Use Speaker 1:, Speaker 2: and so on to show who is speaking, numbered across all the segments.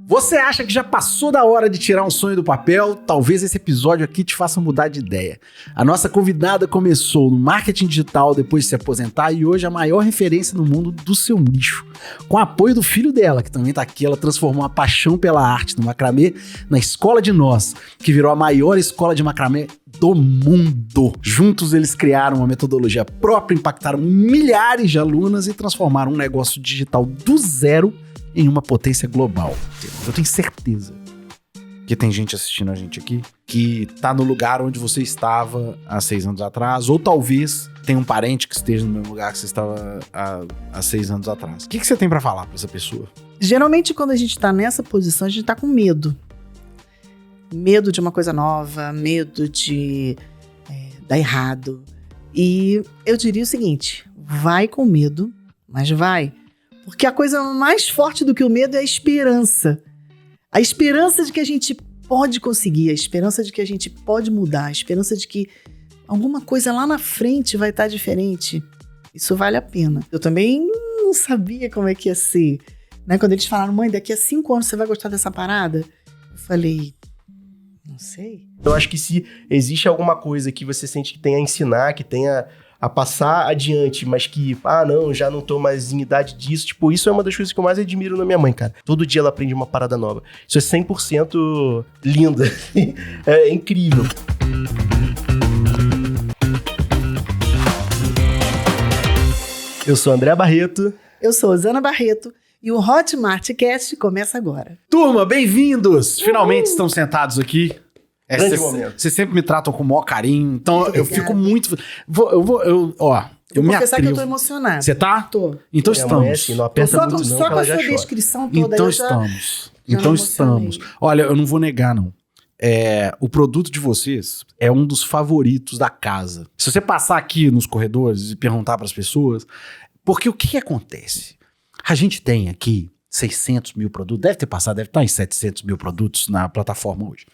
Speaker 1: Você acha que já passou da hora de tirar um sonho do papel? Talvez esse episódio aqui te faça mudar de ideia. A nossa convidada começou no marketing digital depois de se aposentar e hoje é a maior referência no mundo do seu nicho. Com o apoio do filho dela, que também tá aqui, ela transformou a paixão pela arte no macramê na Escola de Nós, que virou a maior escola de macramê do mundo. Juntos eles criaram uma metodologia própria, impactaram milhares de alunas e transformaram um negócio digital do zero em uma potência global. Eu tenho certeza que tem gente assistindo a gente aqui que tá no lugar onde você estava há 6 anos atrás, ou talvez tem um parente que esteja no mesmo lugar que você estava há 6 anos atrás. O que você tem pra falar pra essa pessoa?
Speaker 2: Geralmente, quando a gente tá nessa posição, a gente tá com medo. Medo de uma coisa nova, medo de dar errado. E eu diria o seguinte, vai com medo, mas vai. Porque a coisa mais forte do que o medo é a esperança. A esperança de que a gente pode conseguir, a esperança de que a gente pode mudar, a esperança de que alguma coisa lá na frente vai estar diferente. Isso vale a pena. Eu também não sabia como é que ia ser. Né? Quando eles falaram, mãe, daqui a 5 anos você vai gostar dessa parada? Eu falei, não sei.
Speaker 3: Eu acho que se existe alguma coisa que você sente que tem a ensinar, que tem a passar adiante, mas que, não, já não tô mais em idade disso. Tipo, isso é uma das coisas que eu mais admiro na minha mãe, cara. Todo dia ela aprende uma parada nova. Isso é 100% linda. É incrível. Eu sou André Barreto.
Speaker 2: Eu sou Osana Barreto. E o Hotmart Cast começa agora.
Speaker 1: Turma, bem-vindos! Finalmente estão sentados aqui.
Speaker 3: Vocês
Speaker 1: sempre me tratam com o maior carinho, então
Speaker 2: Muito
Speaker 1: eu
Speaker 2: obrigada.
Speaker 1: fico muito... Eu me
Speaker 2: confessar que eu
Speaker 1: atrevo.
Speaker 2: tô emocionada.
Speaker 1: Você tá?
Speaker 2: Tô.
Speaker 1: Então
Speaker 3: Minha mãe é
Speaker 1: estamos.
Speaker 3: assim, não aperta muito não,
Speaker 2: Só
Speaker 3: que
Speaker 2: com
Speaker 3: ela
Speaker 2: a
Speaker 3: já
Speaker 2: sua
Speaker 3: chora.
Speaker 2: descrição toda.
Speaker 1: Então
Speaker 2: eu
Speaker 1: estamos.
Speaker 2: já
Speaker 1: Então
Speaker 2: me
Speaker 1: estamos.
Speaker 2: emocionei.
Speaker 1: Olha, eu não vou negar, não. O produto de vocês é um dos favoritos da casa. Se você passar aqui nos corredores e perguntar para as pessoas... Porque o que acontece? A gente tem aqui 600 mil produtos, deve estar em 700 mil produtos na plataforma hoje.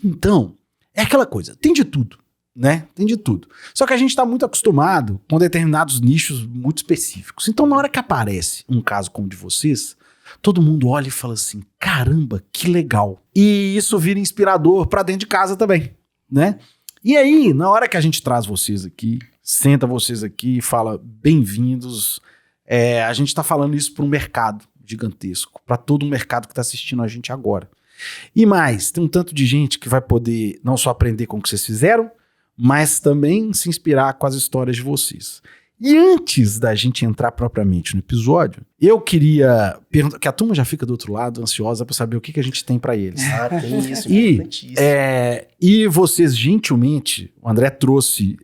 Speaker 1: Então, é aquela coisa, tem de tudo, né? Tem de tudo. Só que a gente está muito acostumado com determinados nichos muito específicos. Então, na hora que aparece um caso como o de vocês, todo mundo olha e fala assim, caramba, que legal. E isso vira inspirador para dentro de casa também, né? E aí, na hora que a gente traz vocês aqui, senta vocês aqui e fala bem-vindos, a gente está falando isso para um mercado gigantesco, para todo um mercado que está assistindo a gente agora. E mais, tem um tanto de gente que vai poder não só aprender com o que vocês fizeram, mas também se inspirar com as histórias de vocês. E antes da gente entrar propriamente no episódio, eu queria perguntar, que a turma já fica do outro lado, ansiosa para saber o que a gente tem para eles.
Speaker 3: Tem isso,
Speaker 1: E,
Speaker 3: importantíssimo.
Speaker 1: e vocês gentilmente, o André trouxe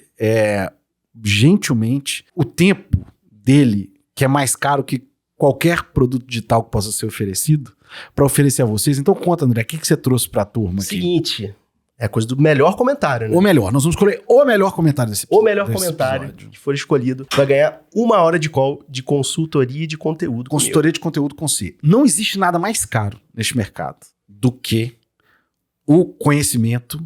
Speaker 1: gentilmente o tempo dele, que é mais caro que qualquer produto digital que possa ser oferecido, para oferecer a vocês. Então conta, André, o que você trouxe para a turma aqui?
Speaker 3: Seguinte, é coisa do melhor comentário, né?
Speaker 1: Ou melhor, nós vamos escolher o melhor comentário desse
Speaker 3: O melhor
Speaker 1: desse
Speaker 3: comentário
Speaker 1: episódio.
Speaker 3: que for escolhido vai ganhar 1 hora de call de consultoria de conteúdo.
Speaker 1: Consultoria de conteúdo com C. Não existe nada mais caro neste mercado do que o conhecimento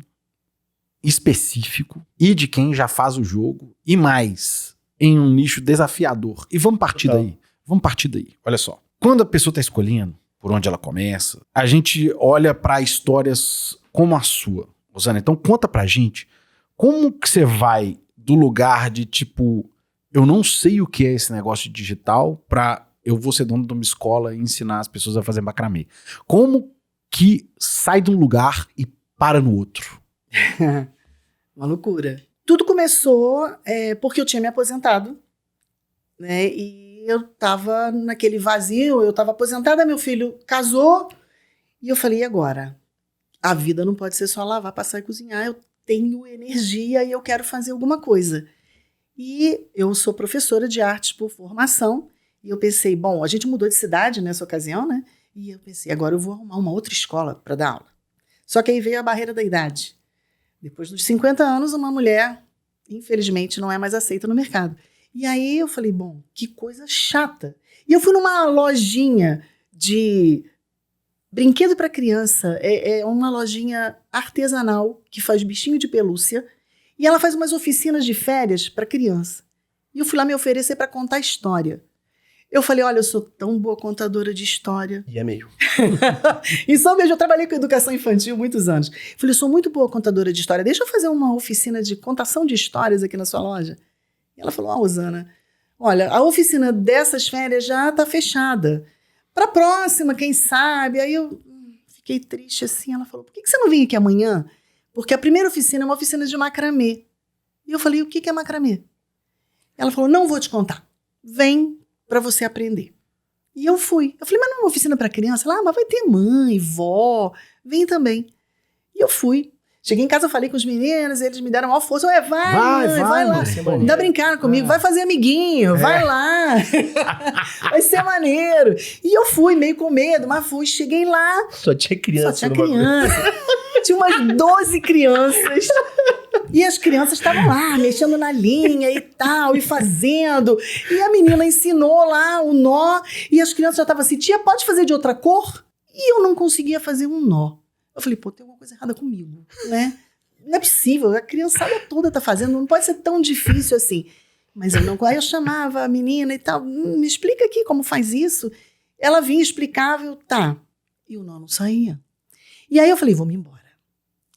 Speaker 1: específico e de quem já faz o jogo e mais em um nicho desafiador. E vamos partir
Speaker 3: Total.
Speaker 1: daí. Vamos partir daí. Olha só. Quando a pessoa está escolhendo por onde ela começa, a gente olha para histórias como a sua. Rosana, então conta pra gente como que você vai do lugar de tipo, eu não sei o que é esse negócio digital pra eu vou ser dono de uma escola e ensinar as pessoas a fazer macramê. Como que sai de um lugar e para no outro?
Speaker 2: Uma loucura. Tudo começou porque eu tinha me aposentado, né? E eu tava naquele vazio, eu tava aposentada, meu filho casou, e eu falei, e agora? A vida não pode ser só lavar, passar e cozinhar, eu tenho energia e eu quero fazer alguma coisa. E eu sou professora de artes por formação, e eu pensei, bom, a gente mudou de cidade nessa ocasião, né? E eu pensei, agora eu vou arrumar uma outra escola para dar aula. Só que aí veio a barreira da idade. Depois dos 50 anos, uma mulher, infelizmente, não é mais aceita no mercado. E aí eu falei, bom, que coisa chata. E eu fui numa lojinha de brinquedo para criança, é uma lojinha artesanal que faz bichinho de pelúcia, e ela faz umas oficinas de férias para criança. E eu fui lá me oferecer para contar história. Eu falei, olha, eu sou tão boa contadora de história.
Speaker 3: E é meio.
Speaker 2: E só mesmo, eu trabalhei com educação infantil muitos anos. Falei, eu sou muito boa contadora de história. Deixa eu fazer uma oficina de contação de histórias aqui na sua loja. E ela falou, Rosana, olha, a oficina dessas férias já tá fechada. Pra próxima, quem sabe? Aí eu fiquei triste assim. Ela falou, por que você não vem aqui amanhã? Porque a primeira oficina é uma oficina de macramê. E eu falei, o que é macramê? Ela falou, não vou te contar. Vem para você aprender. E eu fui. Eu falei, mas não é uma oficina para criança? Ela, mas vai ter mãe, vó, vem também. E eu fui. Cheguei em casa, eu falei com os meninos, eles me deram uma força. Vai lá. Ainda brincaram comigo, vai fazer amiguinho, vai lá. Vai ser maneiro. E eu fui, meio com medo, mas fui. Cheguei lá.
Speaker 3: Só tinha criança.
Speaker 2: Só tinha criança. Tinha umas 12 crianças. E as crianças estavam lá, mexendo na linha e tal, e fazendo. E a menina ensinou lá o nó. E as crianças já estavam assim, tia, pode fazer de outra cor? E eu não conseguia fazer um nó. Eu falei, pô, tem alguma coisa errada comigo, né? Não é possível, a criançada toda tá fazendo, não pode ser tão difícil assim. Mas eu não... Aí eu chamava a menina e tal, me explica aqui como faz isso. Ela vinha, explicava, eu, tá. E o nó não saía. E aí eu falei, vou me embora.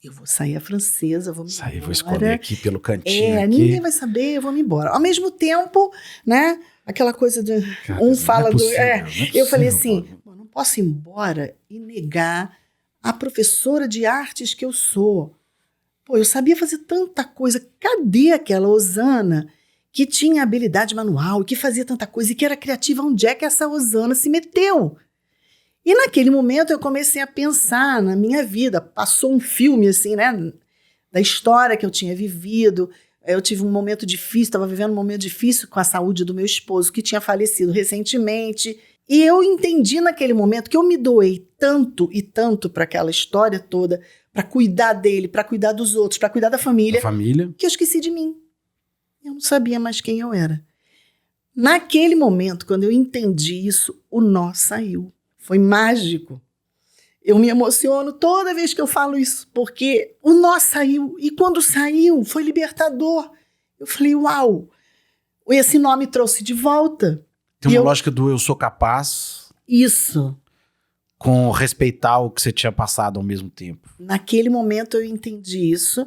Speaker 2: Eu vou sair a francesa, vou me embora.
Speaker 1: Vou esconder aqui pelo cantinho.
Speaker 2: Aqui. Ninguém vai saber, eu vou me embora. Ao mesmo tempo, né, aquela coisa de...
Speaker 1: Cara,
Speaker 2: fala do... eu falei assim,
Speaker 1: não
Speaker 2: não posso ir embora e negar a professora de artes que eu sou. Pô, eu sabia fazer tanta coisa. Cadê aquela Rosana que tinha habilidade manual, que fazia tanta coisa e que era criativa? Onde é que essa Rosana se meteu? E naquele momento eu comecei a pensar na minha vida. Passou um filme, assim, né? Da história que eu tinha vivido. Eu tive um momento difícil, estava vivendo um momento difícil com a saúde do meu esposo, que tinha falecido recentemente. E eu entendi naquele momento que eu me doei tanto e tanto para aquela história toda, para cuidar dele, para cuidar dos outros, para cuidar da família, que eu esqueci de mim. Eu não sabia mais quem eu era. Naquele momento, quando eu entendi isso, o nó saiu. Foi mágico. Eu me emociono toda vez que eu falo isso, porque o nó saiu. E quando saiu, foi libertador. Eu falei, uau, esse nó me trouxe de volta.
Speaker 1: Tem uma lógica do eu sou capaz.
Speaker 2: Isso.
Speaker 1: Com respeitar o que você tinha passado ao mesmo tempo.
Speaker 2: Naquele momento eu entendi isso.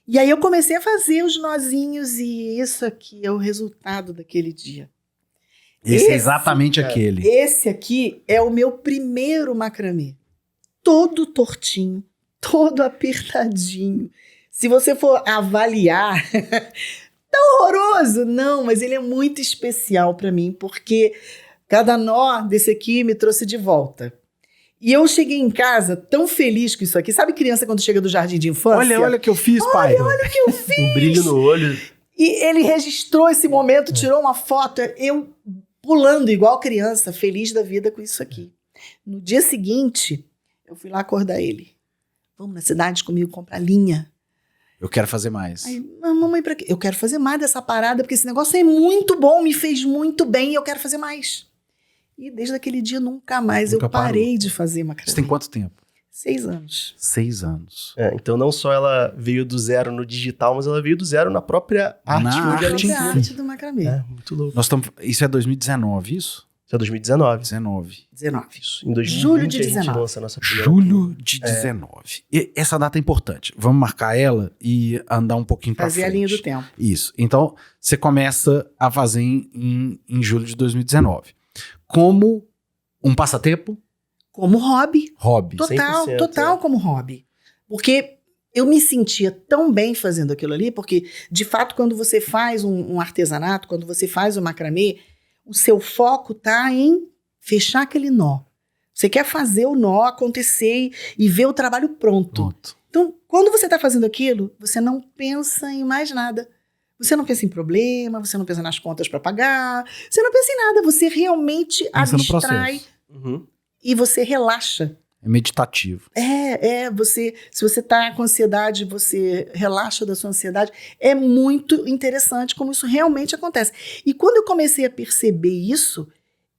Speaker 2: E aí eu comecei a fazer os nozinhos e isso aqui é o resultado daquele dia.
Speaker 1: Esse é exatamente aquele.
Speaker 2: Esse aqui é o meu primeiro macramê. Todo tortinho, todo apertadinho. Se você for avaliar, tá horroroso. Não, mas ele é muito especial para mim, porque cada nó desse aqui me trouxe de volta. E eu cheguei em casa tão feliz com isso aqui. Sabe criança quando chega do jardim de infância?
Speaker 1: Olha o que eu fiz, pai.
Speaker 2: Olha o que eu fiz.
Speaker 3: Um brilho no olho.
Speaker 2: E ele registrou esse momento, tirou uma foto, eu pulando igual criança, feliz da vida com isso aqui. No dia seguinte, eu fui lá acordar ele. Vamos na cidade comigo comprar linha.
Speaker 1: Eu quero fazer mais.
Speaker 2: Aí, mamãe, pra quê? Eu quero fazer mais dessa parada, porque esse negócio é muito bom, me fez muito bem e eu quero fazer mais. E desde aquele dia, nunca mais eu parei de fazer macramê.
Speaker 1: Você tem quanto tempo?
Speaker 2: 6 anos.
Speaker 1: 6 anos.
Speaker 3: Então não só ela veio do zero no digital, mas ela veio do zero na própria arte.
Speaker 1: Na
Speaker 2: arte do macramê.
Speaker 3: Muito louco.
Speaker 1: Isso é 2019, isso?
Speaker 3: Isso é 2019.
Speaker 1: 19.
Speaker 3: Isso. Em 2020
Speaker 2: Julho de
Speaker 3: a gente
Speaker 2: 19.
Speaker 3: lança a nossa primeira.
Speaker 1: Julho de 19. E essa data é importante. Vamos marcar ela e andar um pouquinho pra frente.
Speaker 2: Fazer a linha do tempo.
Speaker 1: Isso. Então, você começa a fazer em julho de 2019. Como um passatempo?
Speaker 2: Como hobby.
Speaker 1: Hobby.
Speaker 2: Total como hobby. Porque eu me sentia tão bem fazendo aquilo ali, porque, de fato, quando você faz um artesanato, quando você faz um macramê, o seu foco tá em fechar aquele nó. Você quer fazer o nó acontecer e ver o trabalho pronto. Então, quando você tá fazendo aquilo, você não pensa em mais nada. Você não pensa em problema, você não pensa nas contas para pagar, você não pensa em nada. Você realmente abstrai e você relaxa.
Speaker 1: É meditativo.
Speaker 2: Se você tá com ansiedade, você relaxa da sua ansiedade. É muito interessante como isso realmente acontece. E quando eu comecei a perceber isso,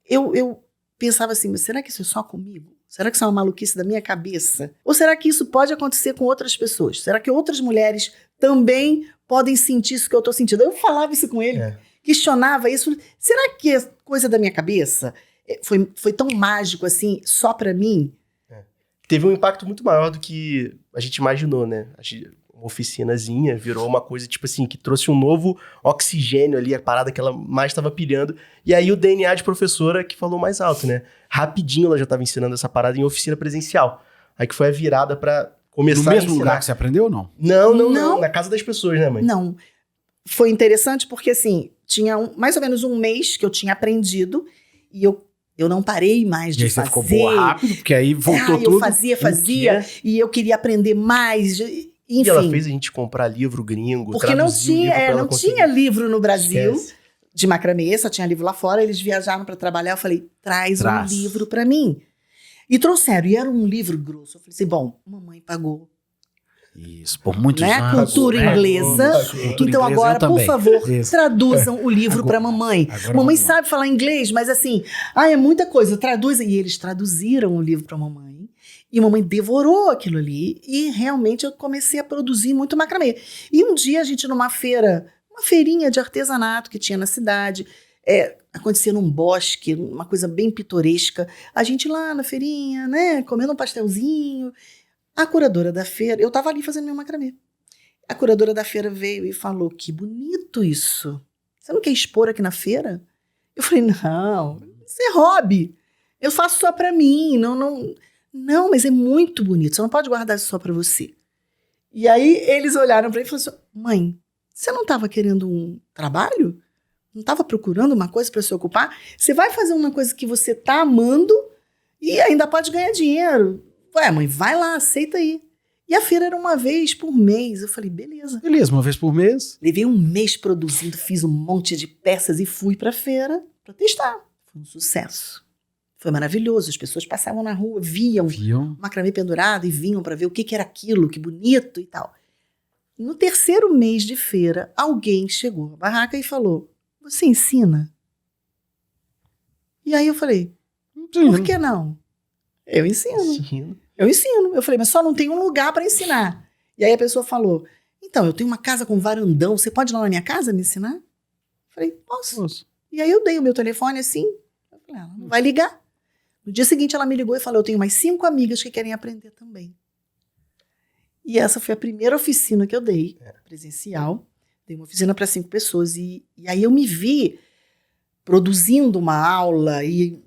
Speaker 2: eu pensava assim, mas será que isso é só comigo? Será que isso é uma maluquice da minha cabeça? Ou será que isso pode acontecer com outras pessoas? Será que outras mulheres também podem sentir isso que eu tô sentindo? Eu falava isso com ele. questionava isso. Será que é coisa da minha cabeça? Foi tão mágico assim, só pra mim?
Speaker 3: Teve um impacto muito maior do que a gente imaginou, né? Uma oficinazinha virou uma coisa, tipo assim, que trouxe um novo oxigênio ali, a parada que ela mais estava pilhando. E aí o DNA de professora que falou mais alto, né? Rapidinho ela já estava ensinando essa parada em oficina presencial. Aí que foi a virada pra começar a ensinar.
Speaker 1: No mesmo lugar que você aprendeu ou não?
Speaker 3: Não. Na casa das pessoas, né, mãe?
Speaker 2: Não. Foi interessante porque, assim, tinha mais ou menos um mês que eu tinha aprendido e eu não parei mais de fazer.
Speaker 1: E aí você ficou boa rápido, porque aí voltou tudo.
Speaker 2: Eu fazia, e eu queria aprender mais, enfim.
Speaker 3: E ela fez a gente comprar livro gringo,
Speaker 2: porque não tinha livro no Brasil.
Speaker 3: Esquece.
Speaker 2: De macramê, só tinha livro lá fora, eles viajaram para trabalhar, eu falei, traz um livro para mim. E trouxeram, e era um livro grosso. Eu falei assim, bom, mamãe pagou.
Speaker 1: Isso, por muitos anos.
Speaker 2: Cultura inglesa. Então agora, por favor, traduzam o livro para mamãe. Mamãe sabe falar inglês, mas assim, é muita coisa, traduz. E eles traduziram o livro para mamãe. E mamãe devorou aquilo ali. E realmente eu comecei a produzir muito macramê. E um dia a gente numa feira, uma feirinha de artesanato que tinha na cidade, acontecia num bosque, uma coisa bem pitoresca. A gente lá na feirinha, né, comendo um pastelzinho. A curadora da feira, eu tava ali fazendo meu macramê. A curadora da feira veio e falou, que bonito isso. Você não quer expor aqui na feira? Eu falei, não, isso é hobby. Eu faço só pra mim, não, mas é muito bonito, você não pode guardar isso só pra você. E aí eles olharam pra mim e falaram assim, mãe, você não tava querendo um trabalho? Não tava procurando uma coisa pra se ocupar? Você vai fazer uma coisa que você tá amando e ainda pode ganhar dinheiro. Ué, mãe, vai lá, aceita aí. E a feira era uma vez por mês. Eu falei, beleza.
Speaker 1: Beleza, uma vez por mês.
Speaker 2: Levei um mês produzindo, fiz um monte de peças e fui pra feira pra testar. Foi um sucesso. Foi maravilhoso. As pessoas passavam na rua, viam macramê pendurado e vinham pra ver o que era aquilo, que bonito e tal. No terceiro mês de feira, alguém chegou à barraca e falou, você ensina? E aí eu falei, por que não? Eu ensino. Eu falei, mas só não tem um lugar para ensinar. E aí a pessoa falou, então, eu tenho uma casa com varandão, você pode ir lá na minha casa me ensinar? Eu falei, posso. E aí eu dei o meu telefone assim, eu falei, ela não vai ligar. No dia seguinte ela me ligou e falou, eu tenho mais 5 amigas que querem aprender também. E essa foi a primeira oficina que eu dei, presencial. Dei uma oficina para 5 pessoas. E aí eu me vi produzindo uma aula e...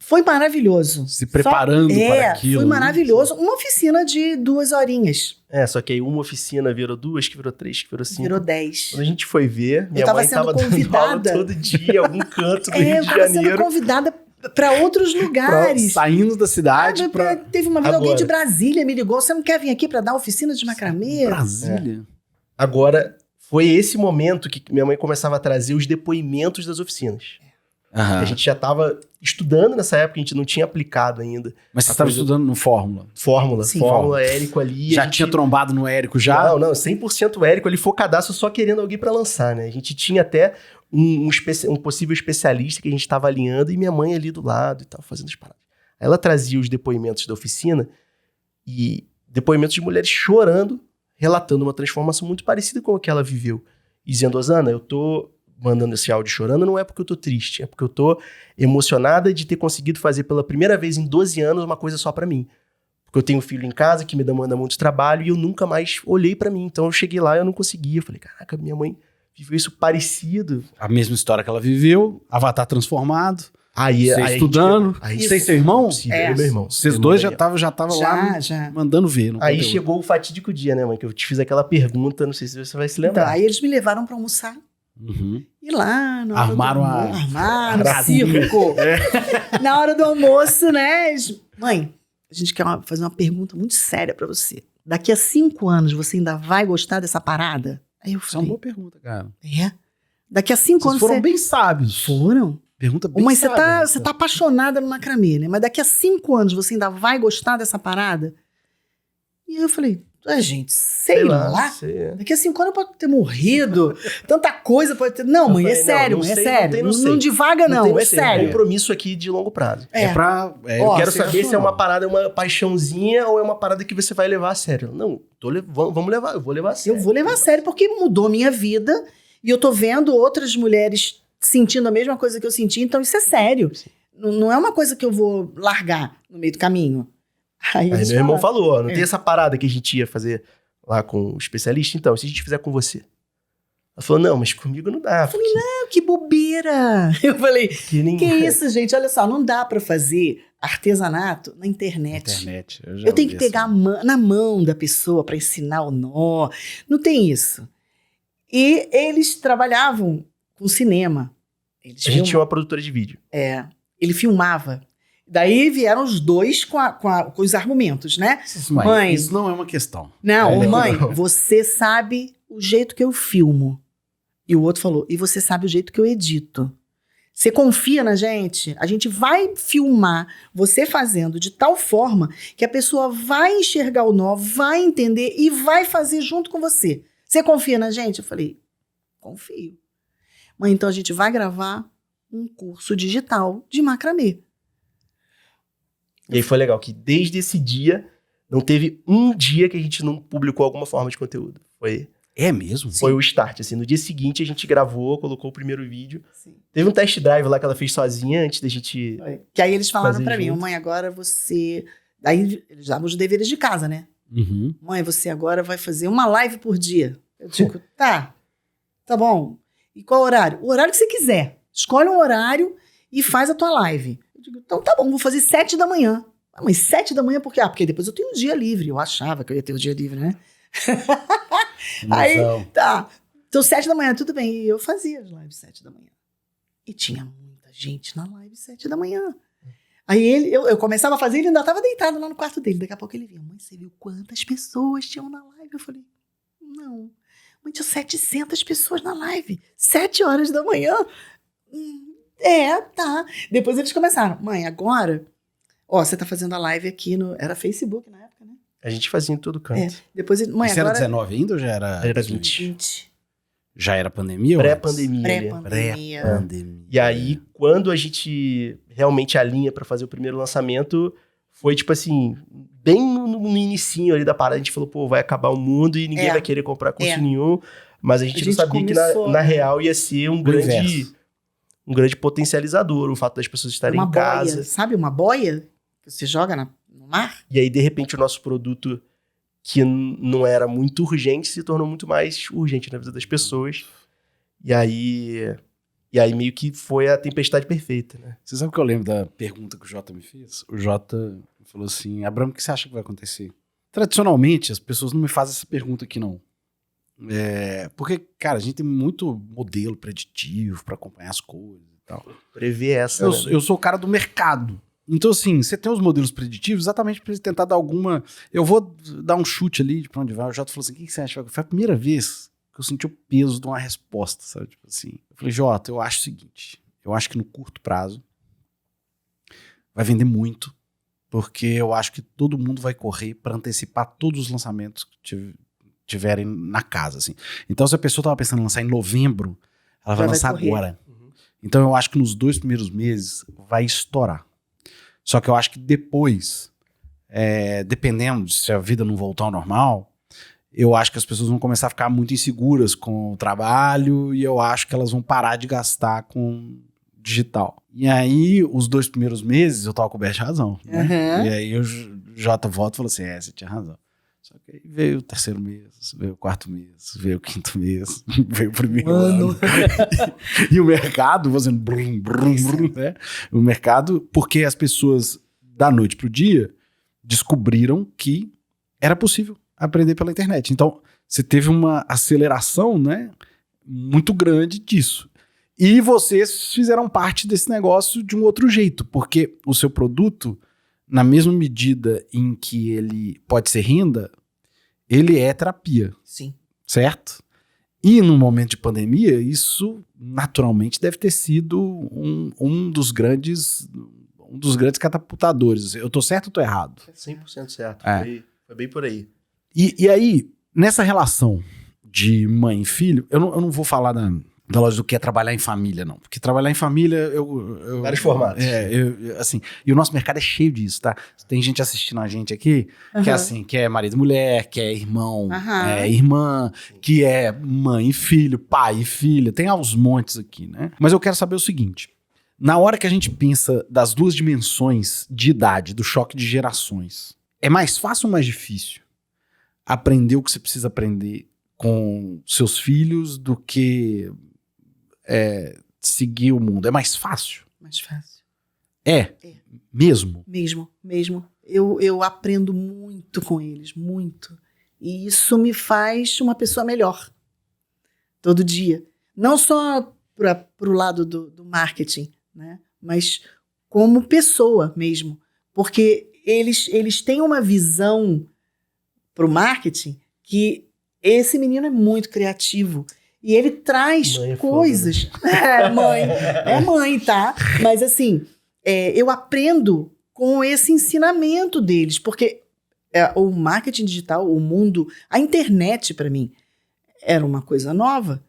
Speaker 2: Foi maravilhoso.
Speaker 1: Se preparando para aquilo.
Speaker 2: Foi maravilhoso. Uma oficina de 2 horinhas.
Speaker 3: Só que aí uma oficina virou 2, que virou 3, que virou 5.
Speaker 2: Virou 10.
Speaker 3: Quando a gente foi ver, minha mãe tava dando aula todo dia, em algum canto do Rio de Janeiro.
Speaker 2: Eu tava sendo convidada para outros lugares.
Speaker 1: Saindo da cidade.
Speaker 2: Teve uma vez alguém de Brasília me ligou, você não quer vir aqui para dar oficina de macramê?
Speaker 1: Brasília.
Speaker 3: Agora, foi esse momento que minha mãe começava a trazer os depoimentos das oficinas. A gente já estava estudando nessa época, a gente não tinha aplicado ainda.
Speaker 1: Mas você estava estudando no Fórmula?
Speaker 3: Fórmula, Érico ali.
Speaker 1: Já tinha trombado no Érico já?
Speaker 3: Não, 100% Érico ali, focadaço, só querendo alguém para lançar, né? A gente tinha até um possível especialista que a gente estava alinhando e minha mãe ali do lado e tal, fazendo as paradas. Aí ela trazia os depoimentos da oficina e depoimentos de mulheres chorando, relatando uma transformação muito parecida com a que ela viveu. E dizendo, Osana, eu tô mandando esse áudio chorando, não é porque eu tô triste, é porque eu tô emocionada de ter conseguido fazer pela primeira vez em 12 anos uma coisa só pra mim. Porque eu tenho um filho em casa que me demanda muito trabalho e eu nunca mais olhei pra mim. Então eu cheguei lá e eu não conseguia. Eu falei, caraca, minha mãe viveu isso parecido.
Speaker 1: A mesma história que ela viveu, Avatar transformado.
Speaker 3: Aí
Speaker 1: estudando. Vocês seu irmão?
Speaker 3: Eu meu irmão.
Speaker 1: Vocês dois já estavam lá mandando ver.
Speaker 3: Aí chegou o fatídico dia, né, mãe? Que eu te fiz aquela pergunta, não sei se você vai se lembrar.
Speaker 2: Então, aí eles me levaram pra almoçar. E lá,
Speaker 1: armaram
Speaker 2: o circo. Na hora do almoço, né? Mãe, a gente quer fazer uma pergunta muito séria pra você. Daqui a 5 anos, você ainda vai gostar dessa parada? Aí eu falei,
Speaker 1: isso é uma boa pergunta, cara.
Speaker 2: Daqui a 5 anos...
Speaker 1: Vocês foram bem sábios.
Speaker 2: Foram.
Speaker 1: Pergunta bem
Speaker 2: Mãe,
Speaker 1: sábia.
Speaker 2: você tá apaixonada no macramê, né? Mas daqui a 5 anos, você ainda vai gostar dessa parada? E aí eu falei... gente, sei lá. Daqui a 5 anos eu posso ter morrido. Tanta coisa pode ter. Não, mãe, é sério, é sério. Não divaga, não. É sério.
Speaker 3: É um compromisso aqui de longo prazo.
Speaker 1: Eu
Speaker 3: quero saber se é uma parada, uma paixãozinha ou é uma parada que você vai levar a sério. Não, vamos levar, eu vou levar a sério.
Speaker 2: Eu vou levar a sério porque mudou minha vida E eu tô vendo outras mulheres sentindo a mesma coisa que eu senti, então isso é sério. Não é uma coisa que eu vou largar no meio do caminho. Aí
Speaker 3: Aí
Speaker 2: eles
Speaker 3: meu irmão
Speaker 2: falaram,
Speaker 3: falou, ó, não tem essa parada que a gente ia fazer lá com o especialista? Então, se a gente fizer com você? Ela falou, não, mas comigo não dá.
Speaker 2: falei, que bobeira. Eu falei, que isso, gente? Olha só, não dá pra fazer artesanato na internet. Eu tenho que pegar na mão da pessoa pra ensinar o nó. Não tem isso. E eles trabalhavam com cinema.
Speaker 3: A gente tinha uma produtora de vídeo.
Speaker 2: Ele filmava. Daí vieram os dois com os argumentos, né?
Speaker 1: Mãe, isso não é uma questão.
Speaker 2: Não, mãe, você sabe o jeito que eu filmo. E o outro falou, e você sabe o jeito que eu edito. Você confia na gente? A gente vai filmar você fazendo de tal forma que a pessoa vai enxergar o nó, vai entender e vai fazer junto com você. Você confia na gente? Eu falei, confio. Mãe, então a gente vai gravar um curso digital de macramê.
Speaker 3: E aí foi legal que desde esse dia, não teve um dia que a gente não publicou alguma forma de conteúdo.
Speaker 1: É mesmo?
Speaker 3: Foi o start, assim. No dia seguinte a gente gravou, colocou o primeiro vídeo.
Speaker 2: Sim.
Speaker 3: Teve um test drive lá que ela fez sozinha antes da gente...
Speaker 2: Que aí eles falaram pra mim,
Speaker 3: junto.
Speaker 2: mãe, agora você... Daí eles davam os deveres de casa, né?
Speaker 1: Uhum.
Speaker 2: Mãe, você agora vai fazer uma live por dia. Eu digo, tá bom. E qual horário? O horário que você quiser. Escolhe um horário e faz a tua live. Eu digo, então tá bom, vou fazer 7 da manhã. Ah, mas 7 da manhã por quê? Ah, porque depois eu tenho um dia livre. Eu achava que eu ia ter o dia livre, né? Aí, tá. Então 7 da manhã, tudo bem. E eu fazia as lives 7 da manhã. E tinha muita gente na live 7 da manhã. Aí eu começava a fazer, ele ainda estava deitado lá no quarto dele. Daqui a pouco ele vinha, mãe, você viu quantas pessoas tinham na live? Eu falei, não. Mãe, tinha 700 pessoas na live. 7 horas da manhã. Tá. Depois eles começaram. Mãe, agora, você tá fazendo a live aqui no... Era Facebook na época, né?
Speaker 3: A gente fazia em todo canto.
Speaker 2: Depois, mãe,
Speaker 1: Isso
Speaker 2: agora...
Speaker 1: era 19 ainda ou já era...
Speaker 3: Era 20.
Speaker 2: 20.
Speaker 1: Já era pandemia? ou
Speaker 3: Pré-pandemia.
Speaker 2: Pré-pandemia.
Speaker 1: Pré-pandemia.
Speaker 3: E aí, quando a gente realmente alinha pra fazer o primeiro lançamento, foi tipo assim, bem no inicinho ali da parada, a gente falou, pô, vai acabar o mundo e ninguém vai querer comprar curso nenhum. Mas a gente não sabia
Speaker 2: começou,
Speaker 3: que na real ia ser um grande potencializador, o fato das pessoas estarem em casa.
Speaker 2: Boia, sabe uma boia que você joga no mar?
Speaker 3: E aí, de repente, o nosso produto, que não era muito urgente, se tornou muito mais urgente na vida das pessoas. E aí meio que foi a tempestade perfeita, né?
Speaker 1: Você sabe o que eu lembro da pergunta que o Jota me fez? O Jota falou assim, Abraham, o que você acha que vai acontecer? Tradicionalmente, as pessoas não me fazem essa pergunta aqui, não. Porque, cara, a gente tem muito modelo preditivo pra acompanhar as coisas e tal.
Speaker 3: Prever essa,
Speaker 1: eu sou o cara do mercado. Então, assim, você tem os modelos preditivos exatamente pra tentar dar alguma... Eu vou dar um chute ali de pra onde vai. O Jota falou assim, o que você acha? Foi a primeira vez que eu senti o peso de uma resposta, sabe? Tipo assim, eu falei, Jota, eu acho o seguinte, eu acho que no curto prazo vai vender muito, porque eu acho que todo mundo vai correr para antecipar todos os lançamentos que tiverem na casa, assim. Então, se a pessoa tava pensando em lançar em novembro, ela vai lançar agora. Uhum. Então, eu acho que nos 2 primeiros meses vai estourar. Só que eu acho que depois, dependendo de se a vida não voltar ao normal, eu acho que as pessoas vão começar a ficar muito inseguras com o trabalho e eu acho que elas vão parar de gastar com digital. E aí, os 2 primeiros meses, eu tava coberto de razão. Né? Uhum. E aí, o Jota volta e falou assim, você tinha razão. Só que aí veio o 3º mês, veio o 4º mês, veio o 5º mês, veio o 1º ano. E o mercado fazendo brum, brum, brum, né? O mercado, porque as pessoas da noite pro dia descobriram que era possível aprender pela internet. Então, você teve uma aceleração, né, muito grande disso. E vocês fizeram parte desse negócio de um outro jeito, porque o seu produto, na mesma medida em que ele pode ser renda, ele é terapia.
Speaker 2: Sim.
Speaker 1: Certo? E no momento de pandemia, isso naturalmente deve ter sido um dos grandes catapultadores. Eu tô certo ou tô errado?
Speaker 3: 100% certo. Foi bem por aí.
Speaker 1: E aí, nessa relação de mãe e filho, eu não vou falar da lógica do que é trabalhar em família, não. Porque trabalhar em família,
Speaker 3: Vários formatos.
Speaker 1: Assim, e o nosso mercado é cheio disso, tá? Tem gente assistindo a gente aqui, que é assim, que é marido e mulher, que é irmão, irmã, que é mãe e filho, pai e filha, tem aos montes aqui, né? Mas eu quero saber o seguinte, na hora que a gente pensa das duas dimensões de idade, do choque de gerações, é mais fácil ou mais difícil aprender o que você precisa aprender com seus filhos do que seguir o mundo? É mais fácil?
Speaker 2: Mais fácil.
Speaker 1: É. Mesmo?
Speaker 2: Mesmo. Eu aprendo muito com eles, muito. E isso me faz uma pessoa melhor. Todo dia. Não só para o lado do marketing, né? Mas como pessoa mesmo. Porque eles têm uma visão para o marketing que esse menino é muito criativo. E ele traz coisas.
Speaker 3: Foda, né?
Speaker 2: É mãe, tá? Mas assim, eu aprendo com esse ensinamento deles, porque o marketing digital, o mundo, a internet para mim era uma coisa nova.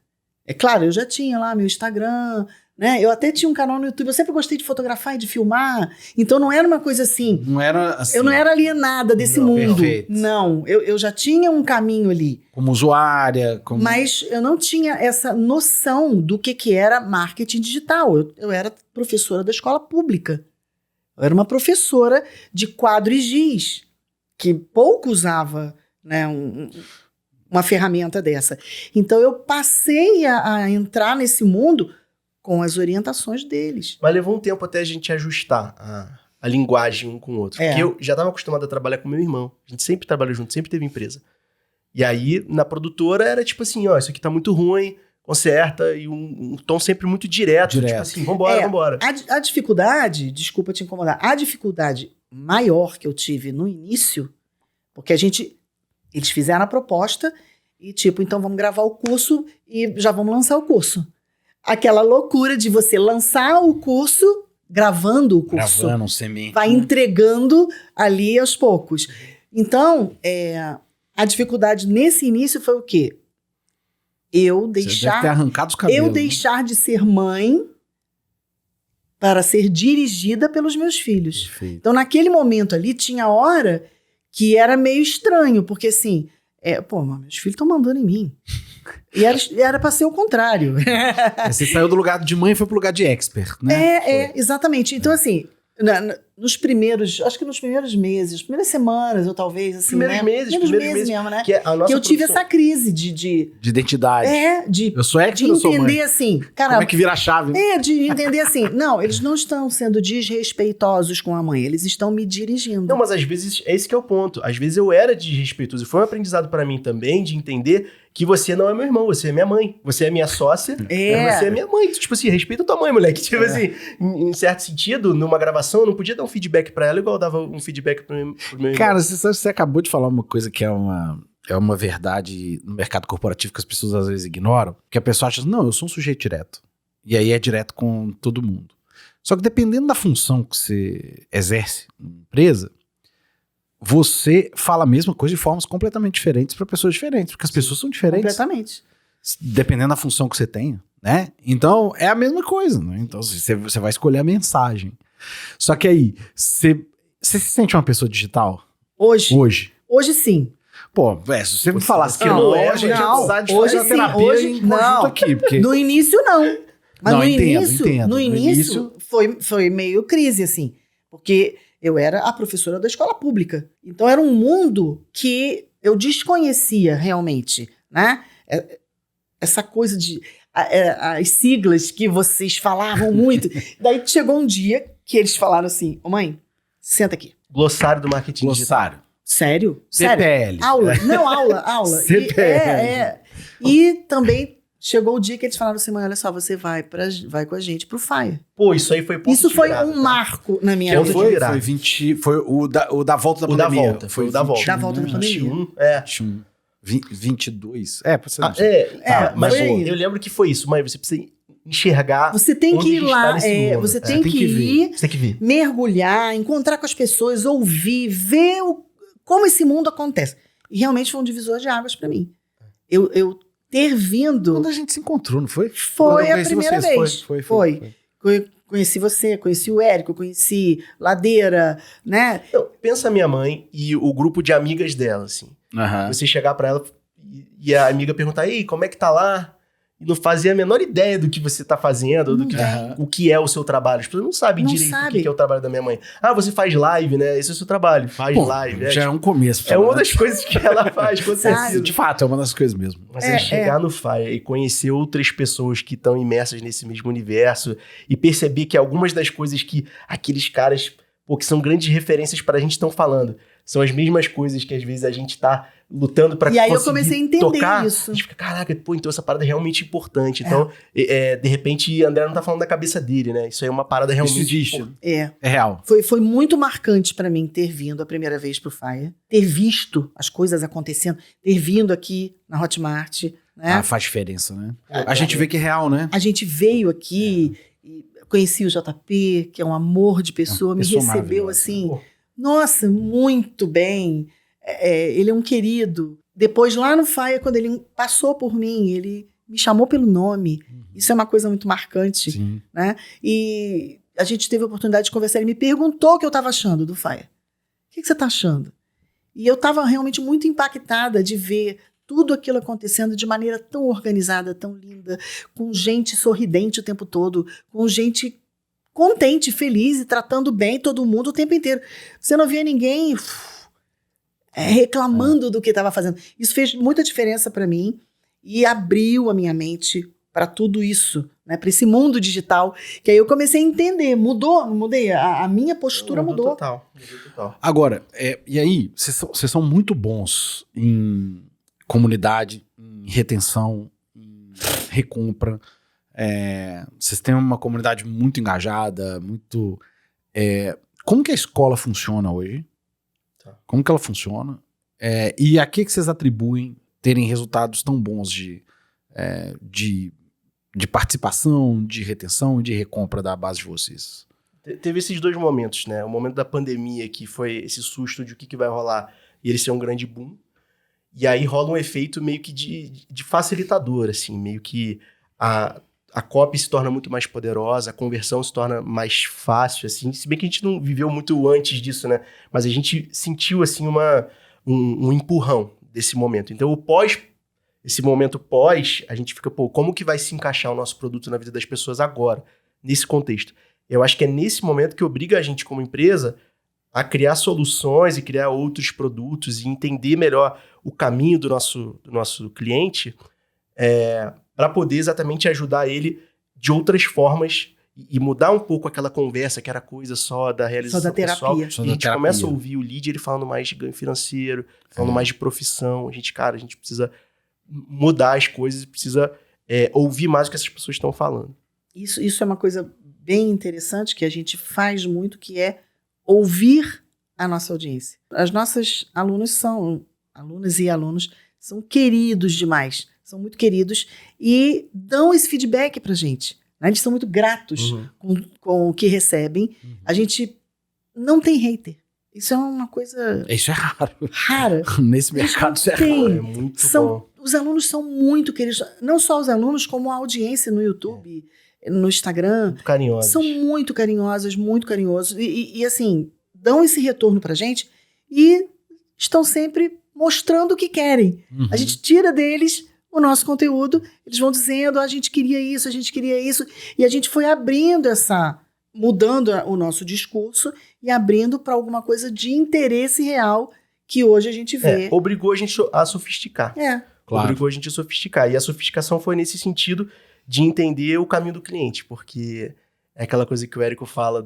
Speaker 2: É claro, eu já tinha lá meu Instagram, né? Eu até tinha um canal no YouTube, eu sempre gostei de fotografar e de filmar, então não era uma coisa assim.
Speaker 1: Não era assim.
Speaker 2: Eu não era alienada desse mundo.
Speaker 1: Perfeito.
Speaker 2: Não, eu já tinha um caminho ali.
Speaker 1: Como usuária.
Speaker 2: Mas eu não tinha essa noção do que era marketing digital. Eu era professora da escola pública. Eu era uma professora de quadro e giz, que pouco usava, né, uma ferramenta dessa. Então eu passei a entrar nesse mundo com as orientações deles.
Speaker 3: Mas levou um tempo até a gente ajustar a linguagem um com o outro. Porque eu já estava acostumado a trabalhar com meu irmão. A gente sempre trabalhou junto, sempre teve empresa. E aí, na produtora, era tipo assim, ó, isso aqui tá muito ruim, conserta, e um tom sempre muito direto. Tipo assim, vambora.
Speaker 2: A dificuldade, desculpa te incomodar, a dificuldade maior que eu tive no início, porque eles fizeram a proposta e tipo, então vamos gravar o curso e já vamos lançar o curso. Aquela loucura de você lançar o curso, gravando o curso.
Speaker 1: Gravando um semente.
Speaker 2: Vai entregando ali aos poucos. Então, a dificuldade nesse início foi o quê? Eu
Speaker 1: Você deve ter arrancado os cabelos.
Speaker 2: Eu deixar de ser mãe para ser dirigida pelos meus filhos.
Speaker 1: Perfeito.
Speaker 2: Então, naquele momento ali, tinha hora que era meio estranho, porque assim, meus filhos estão mandando em mim. E era para ser o contrário.
Speaker 1: Você saiu do lugar de mãe e foi pro lugar de expert, né?
Speaker 2: Exatamente. Então, assim, nos primeiros meses, as primeiras semanas, ou talvez, assim,
Speaker 3: primeiros meses
Speaker 2: mesmo, né?
Speaker 3: Que a nossa
Speaker 2: eu tive essa crise de
Speaker 1: identidade.
Speaker 2: Eu
Speaker 1: sou expert,
Speaker 2: de
Speaker 1: eu sou
Speaker 2: entender
Speaker 1: mãe.
Speaker 2: assim, cara.
Speaker 1: Como é que vira a chave?
Speaker 2: De entender assim, não, eles não estão sendo desrespeitosos com a mãe, eles estão me dirigindo.
Speaker 3: Não, mas às vezes, esse que é o ponto. Às vezes eu era desrespeitoso. Foi um aprendizado pra mim também, de entender que você não é meu irmão, você é minha mãe. Você é minha sócia, você é minha mãe. Tipo assim, respeita tua mãe, moleque. Tipo assim, em certo sentido, numa gravação, eu não podia dar um feedback pra ela igual eu dava um feedback pro meu irmão.
Speaker 1: Cara, você acabou de falar uma coisa que é uma verdade no mercado corporativo que as pessoas às vezes ignoram, que a pessoa acha, não, eu sou um sujeito direto. E aí é direto com todo mundo. Só que dependendo da função que você exerce na empresa, você fala a mesma coisa de formas completamente diferentes para pessoas diferentes, porque as pessoas são diferentes.
Speaker 2: Completamente.
Speaker 1: Dependendo da função que você tenha, né? Então, é a mesma coisa, né? Então, você vai escolher a mensagem. Só que aí, você se sente uma pessoa digital?
Speaker 2: Hoje sim.
Speaker 1: Pô, se você me falasse que
Speaker 2: não,
Speaker 1: a gente ia precisar de
Speaker 2: hoje
Speaker 1: fazer
Speaker 2: sim,
Speaker 1: uma terapia
Speaker 2: hoje
Speaker 1: em conjunto
Speaker 2: não.
Speaker 1: aqui. Porque...
Speaker 2: No início, não. Mas
Speaker 1: não,
Speaker 2: no
Speaker 1: entendo.
Speaker 2: No início foi meio crise, assim. Porque eu era a professora da escola pública. Então, era um mundo que eu desconhecia realmente, né? Essa coisa de... as siglas que vocês falavam muito. Daí, chegou um dia que eles falaram assim, mãe, senta aqui.
Speaker 3: Glossário do marketing digital.
Speaker 2: Sério?
Speaker 1: CPL.
Speaker 2: Aula. Não, aula.
Speaker 1: CPL.
Speaker 2: E também chegou o dia que eles falaram assim, mãe, olha só, você vai com a gente pro Fire.
Speaker 3: Pô, isso aí foi
Speaker 2: Isso foi um marco na minha vida.
Speaker 1: Foi o da volta da pandemia.
Speaker 3: Foi o da volta.
Speaker 2: Da volta da pandemia.
Speaker 1: 22. Pode ser.
Speaker 3: Mas eu lembro que foi isso, mãe, você precisa enxergar.
Speaker 2: Você tem que ir lá, você tem que ir,
Speaker 3: você tem que ver.
Speaker 2: Mergulhar, encontrar com as pessoas, ouvir, ver como esse mundo acontece. E realmente foi um divisor de águas para mim. Eu ter vindo...
Speaker 1: Quando a gente se encontrou, não foi?
Speaker 2: Foi
Speaker 1: Quando eu
Speaker 2: a
Speaker 1: conheci
Speaker 2: primeira
Speaker 1: vocês.
Speaker 2: vez.
Speaker 1: Foi.
Speaker 2: Conheci você, conheci o Érico, conheci Ladeira, né?
Speaker 3: Então, pensa a minha mãe e o grupo de amigas dela, assim.
Speaker 1: Aham.
Speaker 3: Você chegar pra ela e a amiga perguntar, ei, como é que tá lá? E não fazia a menor ideia do que você tá fazendo, ou do que,
Speaker 1: Aham.
Speaker 3: o que é o seu trabalho. As pessoas não sabem
Speaker 2: Não
Speaker 3: direito o
Speaker 2: sabe.
Speaker 3: que é o trabalho da minha mãe. Ah, você faz live, né? Esse é o seu trabalho. Faz
Speaker 1: Pô,
Speaker 3: live.
Speaker 1: já é um começo.
Speaker 3: É uma
Speaker 1: né?
Speaker 3: das coisas que ela faz, com
Speaker 2: Sabe?
Speaker 3: certeza.
Speaker 1: De fato, é uma das coisas mesmo.
Speaker 3: Mas é chegar no FIRE e conhecer outras pessoas que estão imersas nesse mesmo universo e perceber que algumas das coisas que aqueles caras, pô, que são grandes referências pra gente estão falando, são as mesmas coisas que às vezes a gente tá lutando pra
Speaker 2: E aí eu
Speaker 3: conseguir
Speaker 2: comecei a entender
Speaker 3: tocar.
Speaker 2: isso.
Speaker 3: A gente fica, caraca, pô, então essa parada é realmente importante. Então, de repente, André não tá falando da cabeça dele, né? Isso aí é uma parada realmente...
Speaker 1: Isso existe.
Speaker 3: pô,
Speaker 2: É.
Speaker 1: É real.
Speaker 2: Foi muito marcante pra mim ter vindo a primeira vez pro FIRE, ter visto as coisas acontecendo, ter vindo aqui na Hotmart, né?
Speaker 1: Ah, faz diferença, né? A gente vê que é real, né?
Speaker 2: A gente veio aqui, e conheci o JP, que é um amor de pessoa, me
Speaker 1: pessoa
Speaker 2: recebeu
Speaker 1: maravilhosa.
Speaker 2: assim,
Speaker 3: Pô.
Speaker 2: nossa, muito bem. Ele é um querido. Depois, lá no FIRE, quando ele passou por mim, ele me chamou pelo nome. Isso é uma coisa muito marcante,
Speaker 1: Sim.
Speaker 2: né? E a gente teve a oportunidade de conversar. Ele me perguntou o que eu estava achando do FIRE. O que você está achando? E eu estava realmente muito impactada de ver tudo aquilo acontecendo de maneira tão organizada, tão linda, com gente sorridente o tempo todo, com gente contente, feliz e tratando bem todo mundo o tempo inteiro. Você não via ninguém reclamando do que estava fazendo. Isso fez muita diferença para mim e abriu a minha mente para tudo isso, né, para esse mundo digital, que aí eu comecei a entender, mudou, não mudei, a minha postura mudou.
Speaker 3: Total.
Speaker 1: Agora, e aí, vocês são muito bons em comunidade, em retenção, em recompra. Vocês têm uma comunidade muito engajada, muito... como que a escola funciona hoje?
Speaker 3: Tá.
Speaker 1: Como que ela funciona? E a que vocês atribuem terem resultados tão bons de participação, de retenção e de recompra da base de vocês?
Speaker 3: Teve esses dois momentos, né? O momento da pandemia, que foi esse susto de o que vai rolar, e ele ser um grande boom. E aí rola um efeito meio que de facilitador, assim, meio que a copy se torna muito mais poderosa, a conversão se torna mais fácil, assim, se bem que a gente não viveu muito antes disso, né? Mas a gente sentiu, assim, um empurrão desse momento. Então, esse momento pós, a gente fica, pô, como que vai se encaixar o nosso produto na vida das pessoas agora, nesse contexto? Eu acho que é nesse momento que obriga a gente, como empresa, a criar soluções e criar outros produtos e entender melhor o caminho do nosso cliente para poder exatamente ajudar ele de outras formas e mudar um pouco aquela conversa que era coisa só da realização
Speaker 2: Só da terapia.
Speaker 3: pessoal.
Speaker 1: Só
Speaker 3: E
Speaker 1: da
Speaker 3: a gente
Speaker 1: terapia.
Speaker 3: começa a ouvir o lead ele falando mais de ganho financeiro, falando mais de profissão. A gente precisa mudar as coisas, precisa ouvir mais o que essas pessoas estão falando.
Speaker 2: Isso é uma coisa bem interessante que a gente faz muito, que é ouvir a nossa audiência. As nossas alunas e alunos são queridos demais, são muito queridos e dão esse feedback pra gente, né? Eles são muito gratos com o que recebem. A gente não tem hater. Isso é uma coisa
Speaker 1: Isso é raro.
Speaker 2: rara.
Speaker 1: Nesse mercado isso é raro.
Speaker 2: Tem.
Speaker 3: É muito bom.
Speaker 2: Os alunos são muito queridos. Não só os alunos, como a audiência no YouTube, no Instagram.
Speaker 3: Muito carinhosos.
Speaker 2: São muito carinhosas, muito carinhosos. E assim, dão esse retorno pra gente e estão sempre mostrando o que querem. A gente tira deles o nosso conteúdo, eles vão dizendo, a gente queria isso, e a gente foi mudando o nosso discurso e abrindo para alguma coisa de interesse real que hoje a gente vê.
Speaker 3: Obrigou a gente a sofisticar.
Speaker 1: Claro.
Speaker 3: Obrigou a gente a sofisticar. E a sofisticação foi nesse sentido de entender o caminho do cliente, porque é aquela coisa que o Érico fala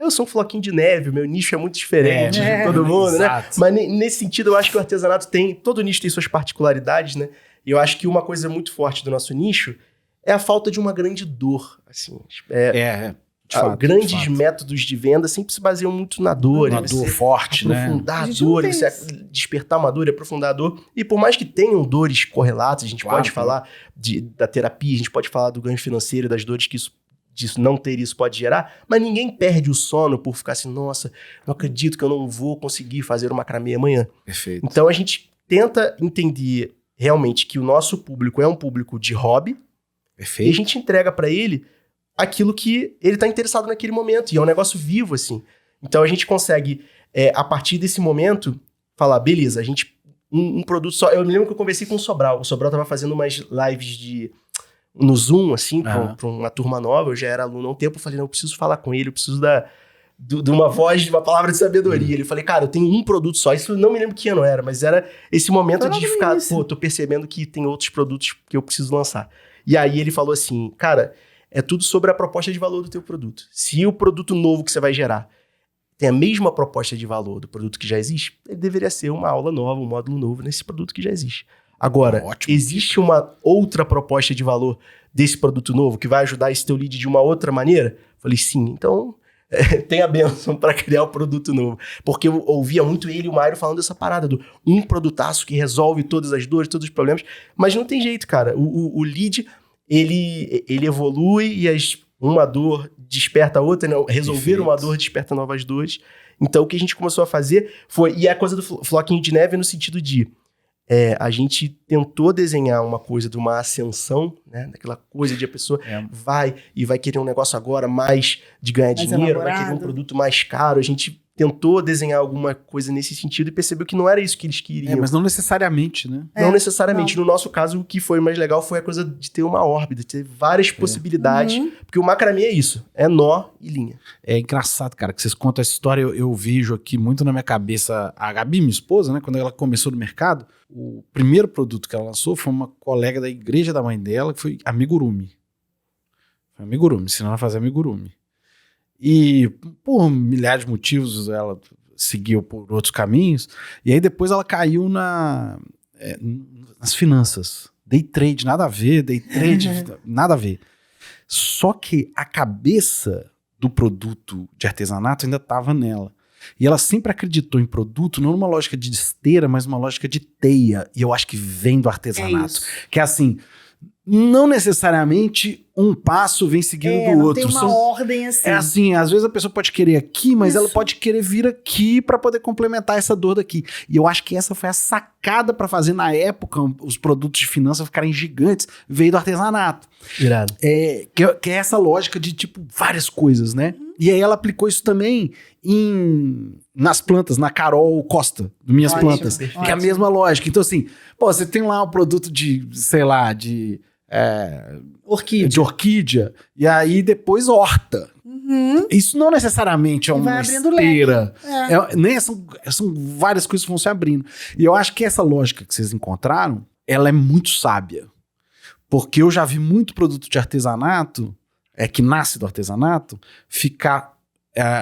Speaker 3: eu sou um floquinho de neve, o meu nicho é muito diferente de todo mundo,
Speaker 1: exato.
Speaker 3: né? Mas nesse sentido, eu acho que o artesanato todo nicho tem suas particularidades, né? E eu acho que uma coisa muito forte do nosso nicho é a falta de uma grande dor, assim.
Speaker 1: De fato,
Speaker 3: grandes
Speaker 1: de fato.
Speaker 3: métodos de venda sempre se baseiam muito na dor.
Speaker 1: Uma dor forte, né?
Speaker 3: Aprofundar
Speaker 2: A
Speaker 3: a
Speaker 2: gente não
Speaker 3: dor,
Speaker 2: tem
Speaker 3: você
Speaker 2: isso.
Speaker 3: despertar uma dor e aprofundar a dor. E por mais que tenham dores correlatas, a gente
Speaker 1: Claro,
Speaker 3: pode falar da terapia, a gente pode falar do ganho financeiro, das dores que disso não ter isso pode gerar, mas ninguém perde o sono por ficar assim, nossa, não acredito que eu não vou conseguir fazer uma macramê amanhã.
Speaker 1: Perfeito.
Speaker 3: Então a gente tenta entender realmente que o nosso público é um público de hobby, e a
Speaker 1: Perfeito.
Speaker 3: gente entrega pra ele aquilo que ele tá interessado naquele momento, e é um negócio vivo, assim. Então a gente consegue, a partir desse momento, falar, beleza, a gente, um produto só. Eu me lembro que eu conversei com o Sobral tava fazendo umas lives no Zoom, assim, pra uma turma nova, eu já era aluno há um tempo, eu falei, não, eu preciso falar com ele, eu preciso de uma voz, de uma palavra de sabedoria. Ele falei, cara, eu tenho um produto só. Isso eu não me lembro que ano era, mas era esse momento de ficar, pô, tô percebendo que tem outros produtos que eu preciso lançar. E aí ele falou assim, cara, é tudo sobre a proposta de valor do teu produto. Se o produto novo que você vai gerar tem a mesma proposta de valor do produto que já existe, ele deveria ser uma aula nova, um módulo novo nesse produto que já existe. Agora,
Speaker 1: Ótimo.
Speaker 3: existe uma outra proposta de valor desse produto novo que vai ajudar esse teu lead de uma outra maneira? Falei, sim, então tem a bênção para criar o produto novo. Porque eu ouvia muito ele e o Mário falando dessa parada do um produtaço que resolve todas as dores, todos os problemas, mas não tem jeito, cara. O lead, ele evolui e uma dor desperta a outra, não, resolver
Speaker 1: Perfeito.
Speaker 3: uma dor desperta novas dores. Então o que a gente começou a fazer foi, e a coisa do floquinho de neve no sentido de a gente tentou desenhar uma coisa de uma ascensão, né? Daquela coisa de a pessoa vai querer um negócio agora mais de ganhar
Speaker 2: Mais
Speaker 3: dinheiro, vai
Speaker 2: elaborado.
Speaker 3: querer um produto mais caro. A gente tentou desenhar alguma coisa nesse sentido e percebeu que não era isso que eles queriam.
Speaker 1: Mas não necessariamente, né?
Speaker 3: Não necessariamente. No nosso caso, o que foi mais legal foi a coisa de ter uma órbita, de ter várias possibilidades. Porque o macramê é isso, é nó e linha.
Speaker 1: É engraçado, cara, que vocês contam essa história, eu vejo aqui muito na minha cabeça. A Gabi, minha esposa, né, quando ela começou no mercado, o primeiro produto que ela lançou foi uma colega da igreja da mãe dela, que foi amigurumi. Foi amigurumi, ensinando ela a fazer amigurumi. E por milhares de motivos ela seguiu por outros caminhos, e aí depois ela caiu nas finanças. Day trade, nada a ver, nada a ver. Só que a cabeça do produto de artesanato ainda estava nela. E ela sempre acreditou em produto, não numa lógica de esteira, mas numa lógica de teia. E eu acho que vem do artesanato. Que é assim, não necessariamente um passo vem seguindo do
Speaker 2: não
Speaker 1: outro.
Speaker 2: Tem uma ordem assim.
Speaker 1: É assim, às vezes a pessoa pode querer aqui, mas ela pode querer vir aqui para poder complementar essa dor daqui. E eu acho que essa foi a sacada para fazer na época os produtos de finanças ficarem gigantes, veio do artesanato.
Speaker 3: Irado.
Speaker 1: Que é essa lógica de tipo várias coisas, né? E aí ela aplicou isso também nas plantas, na Carol Costa, do Minhas Plantas, que é a mesma lógica. Então assim, pô, você tem lá um produto de, sei lá, de orquídea, e aí depois horta. Isso não necessariamente é uma esteira. São várias coisas que vão se abrindo. E eu acho que essa lógica que vocês encontraram, ela é muito sábia. Porque eu já vi muito produto de artesanato, que nasce do artesanato, ficar,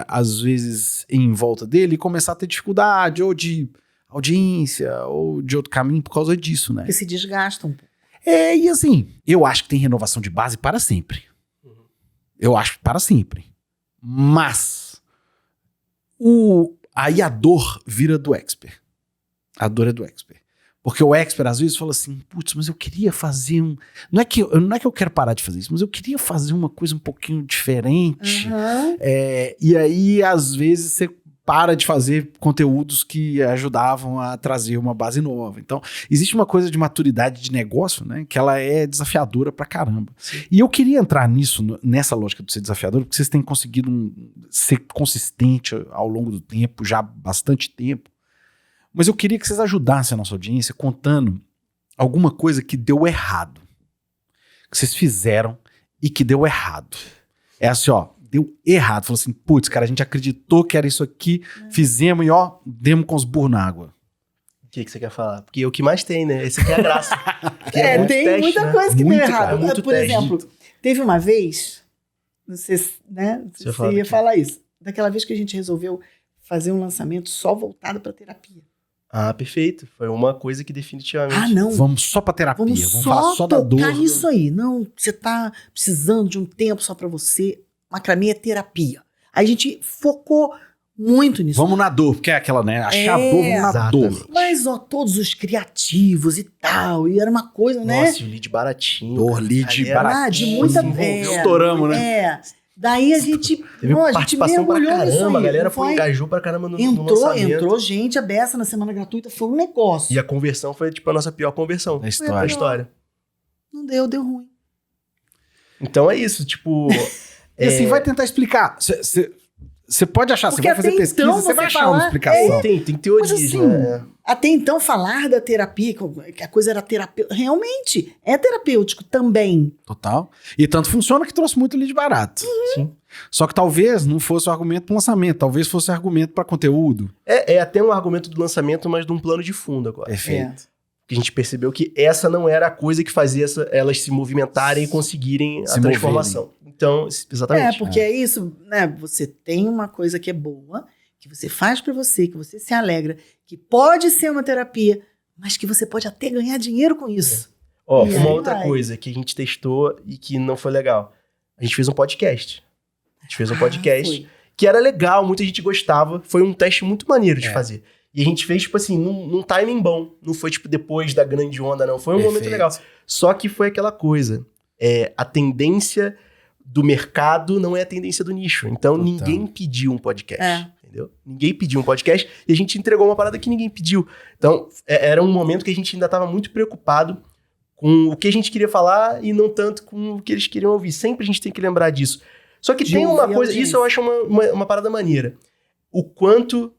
Speaker 1: às vezes, em volta dele e começar a ter dificuldade, ou de audiência, ou de outro caminho por causa disso, né?
Speaker 2: Que se desgastam.
Speaker 1: E assim, eu acho que tem renovação de base para sempre. Eu acho que para sempre. Mas aí a dor vira do expert. A dor é do expert. Porque o expert às vezes fala assim, putz, mas eu queria fazer não é que eu quero parar de fazer isso, mas eu queria fazer uma coisa um pouquinho diferente. E aí às vezes você para de fazer conteúdos que ajudavam a trazer uma base nova. Então, existe uma coisa de maturidade de negócio, né? Que ela é desafiadora pra caramba. Sim. E eu queria entrar nessa lógica de ser desafiador, porque vocês têm conseguido ser consistente ao longo do tempo, já há bastante tempo. Mas eu queria que vocês ajudassem a nossa audiência contando alguma coisa que deu errado. Que vocês fizeram e que deu errado. É assim, ó. Deu errado. Falou assim, putz, cara, a gente acreditou que era isso aqui, fizemos e ó, demos com os burros na água.
Speaker 3: O que você quer falar? Porque é o que mais tem, né? Esse aqui é a graça.
Speaker 2: Tem teste, muita coisa que deu errado. Por
Speaker 3: teste.
Speaker 2: exemplo, teve uma vez, não sei se, né, você ia falar isso, daquela vez que a gente resolveu fazer um lançamento só voltado para terapia.
Speaker 3: Ah, perfeito. Foi uma coisa que definitivamente...
Speaker 2: não.
Speaker 1: Vamos só pra terapia. Vamos falar só da dor.
Speaker 2: Tocar isso aí. Não, você tá precisando de um tempo só pra você. Macramê é terapia. Aí a gente focou muito nisso.
Speaker 1: Vamos na dor, porque é aquela, né? Achar a dor, vamos na dor.
Speaker 2: Mas, ó, todos os criativos e tal. E era uma coisa, né?
Speaker 3: Nossa, o lead baratinho.
Speaker 1: Dor, lead baratinho.
Speaker 2: De muita...
Speaker 1: Estouramos, né?
Speaker 2: Daí a gente,
Speaker 3: Teve
Speaker 2: a gente
Speaker 3: participação pra
Speaker 2: mergulhou nisso
Speaker 3: caramba,
Speaker 2: aí.
Speaker 3: a galera
Speaker 2: Não
Speaker 3: foi,
Speaker 2: foi?
Speaker 3: engajou pra caramba no lançamento.
Speaker 2: Entrou gente, a beça na semana gratuita foi um negócio.
Speaker 3: E a conversão foi, tipo, a nossa pior conversão
Speaker 1: Da
Speaker 3: da
Speaker 1: história.
Speaker 3: história.
Speaker 2: Não deu ruim.
Speaker 3: Então é isso, tipo...
Speaker 1: E assim, vai tentar explicar. Você pode achar, você
Speaker 2: Porque
Speaker 1: vai fazer
Speaker 2: até
Speaker 1: pesquisa,
Speaker 2: então
Speaker 1: você vai
Speaker 2: você
Speaker 1: achar uma
Speaker 2: falar,
Speaker 1: explicação.
Speaker 3: Tem teorias,
Speaker 2: Mas assim,
Speaker 3: né?
Speaker 2: até então falar da terapia, que a coisa era terapêutica, realmente é terapêutico também.
Speaker 1: Total. E tanto funciona que trouxe muito lead barato.
Speaker 3: Sim.
Speaker 1: Só que talvez não fosse o argumento para lançamento, talvez fosse argumento para conteúdo.
Speaker 3: É até um argumento do lançamento, mas de um plano de fundo agora.
Speaker 1: Perfeito.
Speaker 3: Que a gente percebeu que essa não era a coisa que fazia elas se movimentarem e conseguirem
Speaker 1: Se
Speaker 3: a transformação. Então, exatamente.
Speaker 2: Porque é isso, né? Você tem uma coisa que é boa, que você faz pra você, que você se alegra, que pode ser uma terapia, mas que você pode até ganhar dinheiro com isso.
Speaker 3: Ó,
Speaker 2: E
Speaker 3: uma
Speaker 2: aí
Speaker 3: outra
Speaker 2: vai.
Speaker 3: coisa que a gente testou e que não foi legal. A gente fez um podcast.
Speaker 2: Foi.
Speaker 3: Que era legal, muita gente gostava. Foi um teste muito maneiro de
Speaker 1: É.
Speaker 3: fazer. E a gente fez, tipo assim, num timing bom. Não foi, tipo, depois da grande onda, não. Foi um momento
Speaker 1: Perfeito.
Speaker 3: legal. Só que foi aquela coisa. A tendência do mercado não é a tendência do nicho. Então,
Speaker 1: Total.
Speaker 3: ninguém pediu um podcast.
Speaker 2: É.
Speaker 3: Entendeu? Ninguém pediu um podcast e a gente entregou uma parada que ninguém pediu. Então, era um momento que a gente ainda estava muito preocupado com o que a gente queria falar e não tanto com o que eles queriam ouvir. Sempre a gente tem que lembrar disso. Só que
Speaker 2: De
Speaker 3: tem uma
Speaker 2: ouvir a
Speaker 3: coisa,
Speaker 2: audiência.
Speaker 3: isso eu acho uma parada maneira. O quanto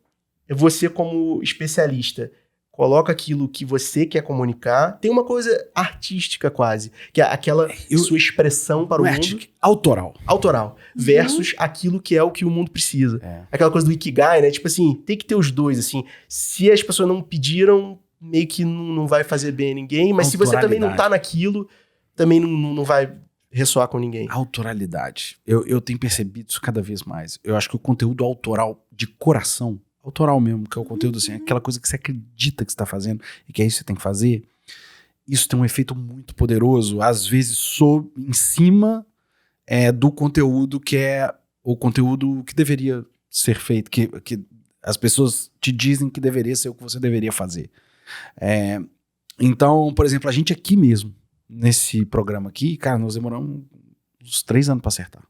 Speaker 3: você, como especialista, coloca aquilo que você quer comunicar. Tem uma coisa artística quase, que é aquela sua expressão para o mundo
Speaker 1: Artic, autoral.
Speaker 3: autoral, versus aquilo que é o que o mundo precisa.
Speaker 1: É.
Speaker 3: Aquela coisa do Ikigai, né? Tipo assim, tem que ter os dois, assim. Se as pessoas não pediram, meio que não vai fazer bem a ninguém, mas se você também não tá naquilo, também não vai ressoar com ninguém.
Speaker 1: Autoralidade. Eu tenho percebido isso cada vez mais. Eu acho que o conteúdo autoral de coração, autoral mesmo, que é o conteúdo assim, aquela coisa que você acredita que você tá fazendo e que é isso que você tem que fazer, isso tem um efeito muito poderoso, às vezes em cima do conteúdo que é o conteúdo que deveria ser feito, que as pessoas te dizem que deveria ser o que você deveria fazer. Então, por exemplo, a gente aqui mesmo, nesse programa aqui, cara, nós demoramos uns 3 anos pra acertar.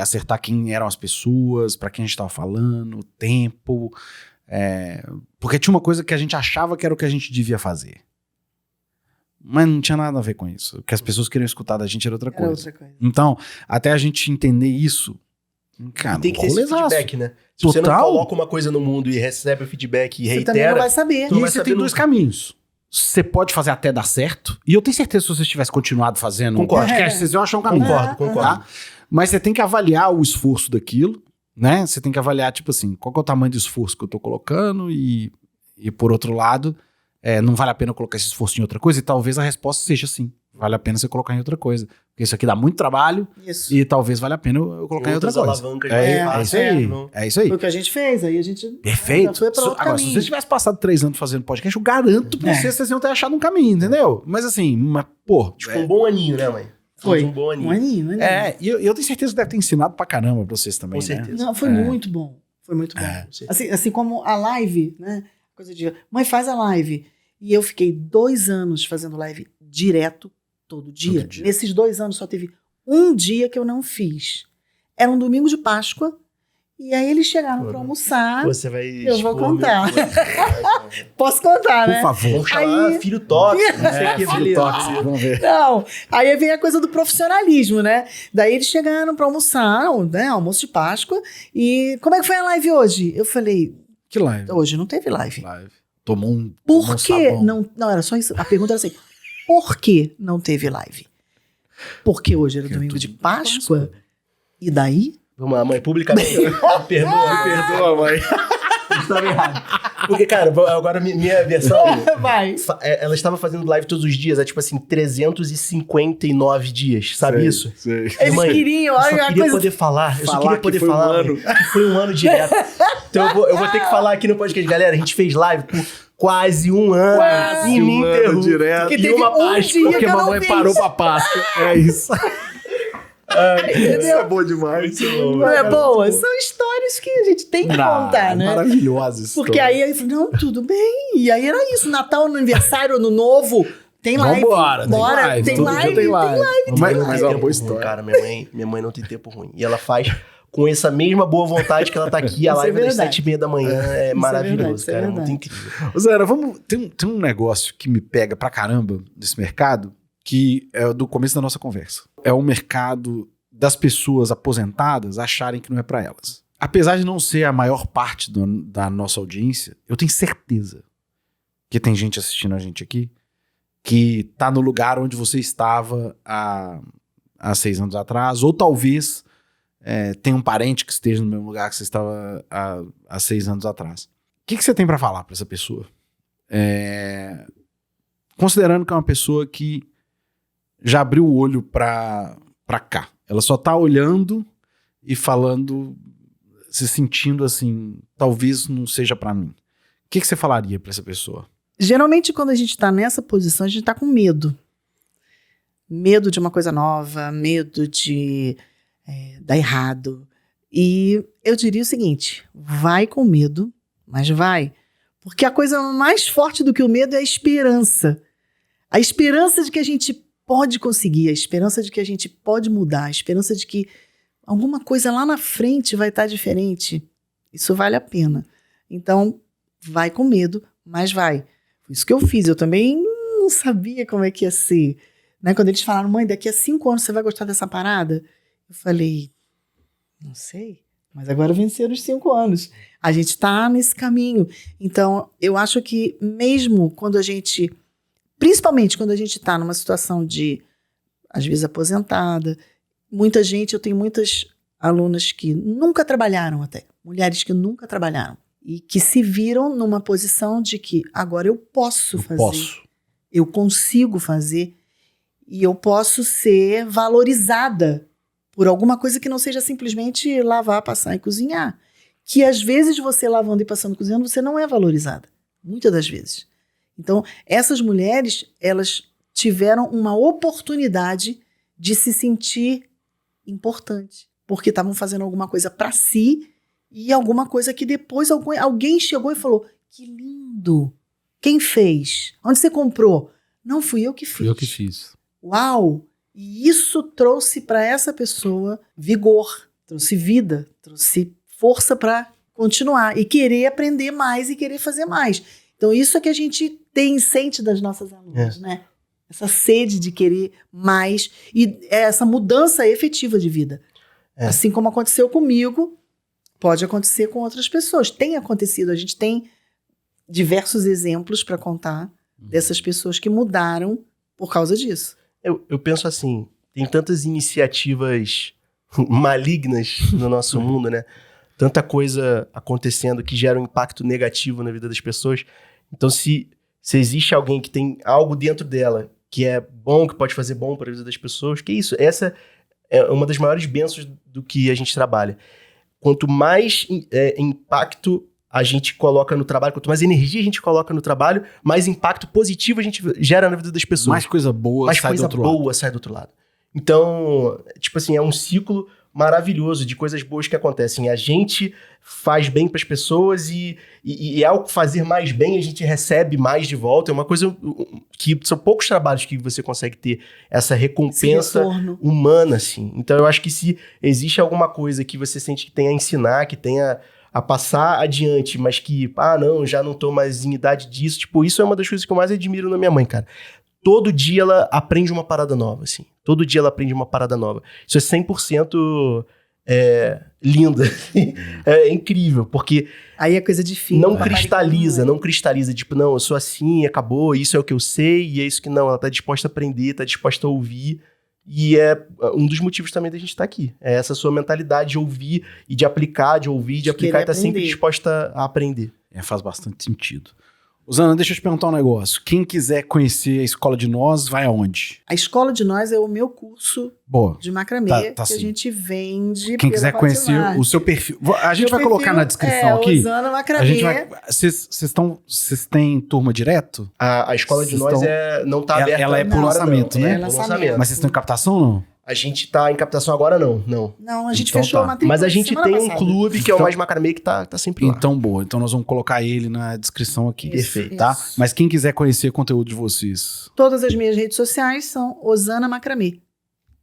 Speaker 1: Acertar quem eram as pessoas, pra quem a gente tava falando, o tempo. Porque tinha uma coisa que a gente achava que era o que a gente devia fazer. Mas não tinha nada a ver com isso. O que as pessoas queriam escutar da gente era outra coisa. Então, até a gente entender isso, cara,
Speaker 3: tem que ter esse
Speaker 1: rolezaço.
Speaker 3: feedback, né? Se você não
Speaker 1: Total.
Speaker 3: coloca uma coisa no mundo e recebe o feedback e
Speaker 2: Você também
Speaker 3: reitera...
Speaker 2: não vai saber.
Speaker 3: Tu não
Speaker 1: E
Speaker 3: vai
Speaker 1: você
Speaker 3: saber
Speaker 1: tem dois
Speaker 3: nunca.
Speaker 1: caminhos. Você pode fazer até dar certo. E eu tenho certeza que se você tivesse continuado fazendo
Speaker 3: Concordo.
Speaker 1: podcast, vocês iam achar um caminho.
Speaker 3: Concordo.
Speaker 1: Tá? Mas você tem que avaliar o esforço daquilo, né? Você tem que avaliar, tipo assim, qual que é o tamanho do esforço que eu tô colocando e por outro lado, não vale a pena eu colocar esse esforço em outra coisa? E talvez a resposta seja sim. Vale a pena você colocar em outra coisa. Porque isso aqui dá muito trabalho
Speaker 2: Isso.
Speaker 1: e talvez valha a pena eu colocar em outra
Speaker 3: Outras
Speaker 1: coisa.
Speaker 3: alavancas
Speaker 1: É
Speaker 3: mais
Speaker 1: isso aí.
Speaker 3: fáceis, não?
Speaker 1: É isso aí.
Speaker 2: Foi o que a gente fez, aí a gente
Speaker 1: Perfeito.
Speaker 2: já foi pra outro
Speaker 1: Agora, se
Speaker 2: caminho.
Speaker 1: você tivesse passado 3 anos fazendo podcast, eu garanto pra vocês iam ter achado um caminho, entendeu? Mas assim, pô.
Speaker 3: Tipo, um bom aninho, né, mãe?
Speaker 2: Foi.
Speaker 3: Um bom aninho.
Speaker 2: Um aninho.
Speaker 1: E eu tenho certeza que deve ter ensinado pra caramba pra vocês também,
Speaker 3: Com
Speaker 1: né?
Speaker 3: certeza.
Speaker 2: Não, foi muito bom. Foi muito bom. Assim como a live, né? Coisa de, mãe, faz a live. E eu fiquei 2 anos fazendo live direto, todo dia.
Speaker 1: Todo dia.
Speaker 2: Nesses 2 anos só teve um dia que eu não fiz. Era um domingo de Páscoa. E aí eles chegaram pra almoçar.
Speaker 3: Você vai...
Speaker 2: Eu vou
Speaker 3: expor
Speaker 2: contar.
Speaker 3: meu-
Speaker 2: Posso contar,
Speaker 1: Por
Speaker 2: né?
Speaker 1: favor.
Speaker 3: Vamos chamar
Speaker 2: Aí-
Speaker 3: filho tóxico, não sei o que,
Speaker 1: filho
Speaker 3: beleza.
Speaker 1: tóxico, vamos ver.
Speaker 2: Não, aí vem a coisa do profissionalismo, né? Daí eles chegaram pra almoçar, né? Almoço de Páscoa. E como é que foi a live hoje? Eu falei,
Speaker 1: Que live?
Speaker 2: hoje não teve live.
Speaker 1: Tomou um
Speaker 2: Por que
Speaker 1: sabão.
Speaker 2: não era só isso? A pergunta era assim: por que não teve live? Porque hoje era
Speaker 1: Porque é
Speaker 2: domingo
Speaker 1: tudo
Speaker 2: de
Speaker 1: de
Speaker 2: Páscoa. E daí?
Speaker 3: Vamos lá, mãe, publicamente. Me perdoa, mãe. Estava errado. Porque, cara, agora minha versão...
Speaker 2: Vai.
Speaker 3: Ela estava fazendo live todos os dias, tipo assim, 359 dias, sabe
Speaker 1: Sei,
Speaker 3: isso?
Speaker 1: sei.
Speaker 2: Eles
Speaker 3: Mãe,
Speaker 2: queriam,
Speaker 3: eu só
Speaker 2: olha a
Speaker 3: queria
Speaker 2: coisa.
Speaker 3: poder falar, eu só
Speaker 1: Falar
Speaker 3: queria
Speaker 1: que
Speaker 3: poder
Speaker 1: foi um
Speaker 3: falar,
Speaker 1: ano.
Speaker 3: mãe, que foi um ano direto. Então eu vou ter que falar aqui no podcast, galera, a gente fez live por quase um ano,
Speaker 2: Quase
Speaker 3: ininterrupto,
Speaker 1: direto.
Speaker 2: Porque
Speaker 3: e
Speaker 2: teve
Speaker 3: uma
Speaker 2: um
Speaker 3: Páscoa.
Speaker 2: dia
Speaker 1: Porque
Speaker 2: que eu
Speaker 1: a
Speaker 2: não
Speaker 1: mamãe
Speaker 2: fiz.
Speaker 1: parou pra Páscoa. É isso. Isso é bom demais.
Speaker 2: Não é boa? São histórias que a gente tem que contar, né?
Speaker 1: Maravilhosa história.
Speaker 2: Porque aí ele falou, não, tudo bem. E aí era isso, Natal, no aniversário, Ano Novo, Tem live.
Speaker 1: Vambora,
Speaker 2: Bora, tem
Speaker 1: todo dia
Speaker 2: live.
Speaker 1: tem live.
Speaker 3: Mas
Speaker 1: Mas
Speaker 3: é
Speaker 1: é uma
Speaker 3: uma
Speaker 1: boa história.
Speaker 3: Cara, minha mãe não tem tempo ruim. E ela faz com essa mesma boa vontade que ela tá aqui, a
Speaker 2: Isso é
Speaker 3: live das
Speaker 2: verdade.
Speaker 3: 7h30 da manhã. É maravilhoso,
Speaker 2: isso é
Speaker 3: cara. É
Speaker 2: verdade.
Speaker 3: muito incrível.
Speaker 1: Ô, Zara, tem um negócio que me pega pra caramba desse mercado, que é do começo da nossa conversa. É o mercado das pessoas aposentadas acharem que não é pra elas. Apesar de não ser a maior parte da nossa audiência, eu tenho certeza que tem gente assistindo a gente aqui que tá no lugar onde você estava há 6 anos atrás, ou talvez tem um parente que esteja no mesmo lugar que você estava há 6 anos atrás. O que você tem pra falar pra essa pessoa? Considerando que é uma pessoa que já abriu o olho pra cá. Ela só tá olhando e falando, se sentindo assim, talvez não seja pra mim. O que você falaria pra essa pessoa?
Speaker 2: Geralmente, quando a gente tá nessa posição, a gente tá com medo. Medo de uma coisa nova, medo de dar errado. E eu diria o seguinte, vai com medo, mas vai. Porque a coisa mais forte do que o medo é a esperança. A esperança de que a gente pode conseguir, a esperança de que a gente pode mudar, a esperança de que alguma coisa lá na frente vai estar diferente. Isso vale a pena. Então, vai com medo, mas vai. Foi isso que eu fiz. Eu também não sabia como é que ia ser. Né? Quando eles falaram, mãe, daqui a 5 anos você vai gostar dessa parada? Eu falei, não sei, mas agora venceram os 5 anos. A gente está nesse caminho. Então, eu acho que mesmo quando a gente, principalmente quando a gente está numa situação de, às vezes, aposentada, eu tenho muitas alunas que nunca trabalharam até, mulheres que nunca trabalharam e que se viram numa posição de que agora eu posso fazer, eu consigo fazer e eu posso ser valorizada por alguma coisa que não seja simplesmente lavar, passar e cozinhar. Que às vezes você lavando e passando e cozinhando, você não é valorizada. Muitas das vezes. Então, essas mulheres, elas tiveram uma oportunidade de se sentir importante. Porque estavam fazendo alguma coisa para si e alguma coisa que depois alguém chegou e falou, que lindo! Quem fez? Onde você comprou? Não, fui eu que fiz.
Speaker 1: Fui eu que fiz.
Speaker 2: Uau! E isso trouxe para essa pessoa vigor, trouxe vida, trouxe força para continuar e querer aprender mais e querer fazer mais. Então isso é que a gente sente das nossas alunas, né? Essa sede de querer mais e essa mudança efetiva de vida. Assim como aconteceu comigo, pode acontecer com outras pessoas. Tem acontecido, a gente tem diversos exemplos para contar dessas pessoas que mudaram por causa disso.
Speaker 3: Eu penso assim, tem tantas iniciativas malignas no nosso mundo, né? Tanta coisa acontecendo que gera um impacto negativo na vida das pessoas. Então, se existe alguém que tem algo dentro dela que é bom, que pode fazer bom para a vida das pessoas, que isso? Essa é uma das maiores bênçãos do que a gente trabalha. Quanto mais impacto a gente coloca no trabalho, quanto mais energia a gente coloca no trabalho, mais impacto positivo a gente gera na vida das pessoas.
Speaker 1: Mais coisa boa sai do outro lado.
Speaker 3: sai do outro lado. Então, tipo assim, é um ciclo maravilhoso de coisas boas que acontecem. A gente faz bem para as pessoas e ao fazer mais bem, a gente recebe mais de volta. É uma coisa que são poucos trabalhos que você consegue ter essa recompensa humana, assim. Então, eu acho que se existe alguma coisa que você sente que tem a ensinar, que tenha a passar adiante, mas que, não, já não tô mais em idade disso. Tipo, isso é uma das coisas que eu mais admiro na minha mãe, cara. Todo dia ela aprende uma parada nova, assim. Todo dia ela aprende uma parada nova. Isso é 100% linda. É incrível, porque...
Speaker 2: Aí é coisa difícil.
Speaker 3: Não cristaliza. Tipo, não, eu sou assim, acabou, isso é o que eu sei, e é isso que não. Ela tá disposta a aprender, tá disposta a ouvir. E é um dos motivos também da gente estar aqui. É essa sua mentalidade de ouvir e de aplicar, de ouvir, de aplicar, e tá sempre disposta a aprender.
Speaker 1: Faz bastante sentido. Zana, deixa eu te perguntar um negócio. Quem quiser conhecer a Escola de Nós, vai aonde?
Speaker 2: A Escola de Nós é o meu curso de macramê que a gente vende.
Speaker 1: Quem quiser conhecer o seu perfil. A gente vai colocar na descrição aqui.
Speaker 2: Zana Macramê.
Speaker 1: Vocês têm turma direto?
Speaker 3: A Escola de Nós não tá aberta.
Speaker 1: Ela é por lançamento, né?
Speaker 2: É lançamento.
Speaker 1: Mas vocês têm captação ou não?
Speaker 3: A gente tá em captação agora, não.
Speaker 2: Não, a gente
Speaker 1: Então
Speaker 2: fechou
Speaker 1: tá.
Speaker 2: a matrícula
Speaker 3: Mas a gente
Speaker 2: semana
Speaker 3: tem um
Speaker 2: passada.
Speaker 3: clube que é o
Speaker 1: Então-
Speaker 3: Mais Macramê que tá sempre lá.
Speaker 1: Então, boa. Então nós vamos colocar ele na descrição aqui.
Speaker 2: Isso,
Speaker 3: Perfeito.
Speaker 1: Tá?
Speaker 2: isso.
Speaker 1: Mas quem quiser conhecer o conteúdo de vocês,
Speaker 2: Todas as minhas redes sociais são Osana Macramê.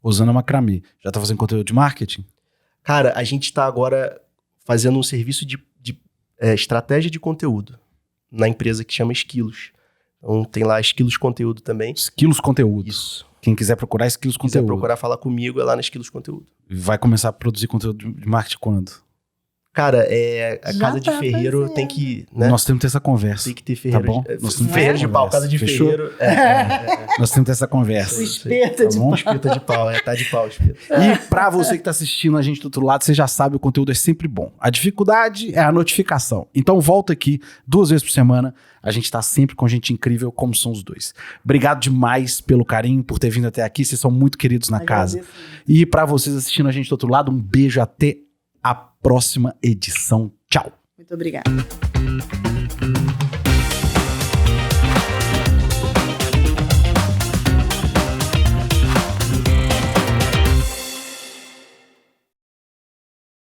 Speaker 1: Osana Macramê, já tá fazendo conteúdo de marketing?
Speaker 3: Cara, a gente tá agora fazendo um serviço de estratégia de conteúdo na empresa que chama Esquilos. Então tem lá Esquilos Conteúdo também.
Speaker 1: Esquilos Conteúdo.
Speaker 3: Isso.
Speaker 1: Quem quiser procurar Esquilos
Speaker 3: Se quiser
Speaker 1: Conteúdo.
Speaker 3: procurar falar comigo, é lá na Esquilos Conteúdo.
Speaker 1: Vai começar a produzir conteúdo de marketing quando?
Speaker 3: Cara, a
Speaker 2: Já
Speaker 3: casa de
Speaker 2: tá
Speaker 3: ferreiro
Speaker 2: fazendo.
Speaker 3: tem que, né?
Speaker 1: Nós temos que ter essa conversa.
Speaker 3: Tem que ter ferreiro.
Speaker 1: bom?
Speaker 3: De,
Speaker 1: Nós temos que
Speaker 3: ferreiro
Speaker 1: ter
Speaker 3: de pau,
Speaker 1: conversa.
Speaker 3: casa de
Speaker 1: Fechou?
Speaker 3: ferreiro.
Speaker 1: Nós temos que ter essa conversa.
Speaker 2: O espeta
Speaker 1: Tá
Speaker 2: de
Speaker 1: bom?
Speaker 2: pau.
Speaker 3: Espeta de pau, tá de pau, espeta.
Speaker 1: E pra você que tá assistindo a gente do outro lado, você já sabe, o conteúdo é sempre bom. A dificuldade é a notificação. Então volta aqui 2 vezes por semana. A gente tá sempre com gente incrível, como são os dois. Obrigado demais pelo carinho, por ter vindo até aqui. Vocês são muito queridos na casa.
Speaker 2: Agradeço.
Speaker 1: E pra vocês assistindo a gente do outro lado, um beijo, até a próxima edição. Tchau.
Speaker 2: Muito obrigada.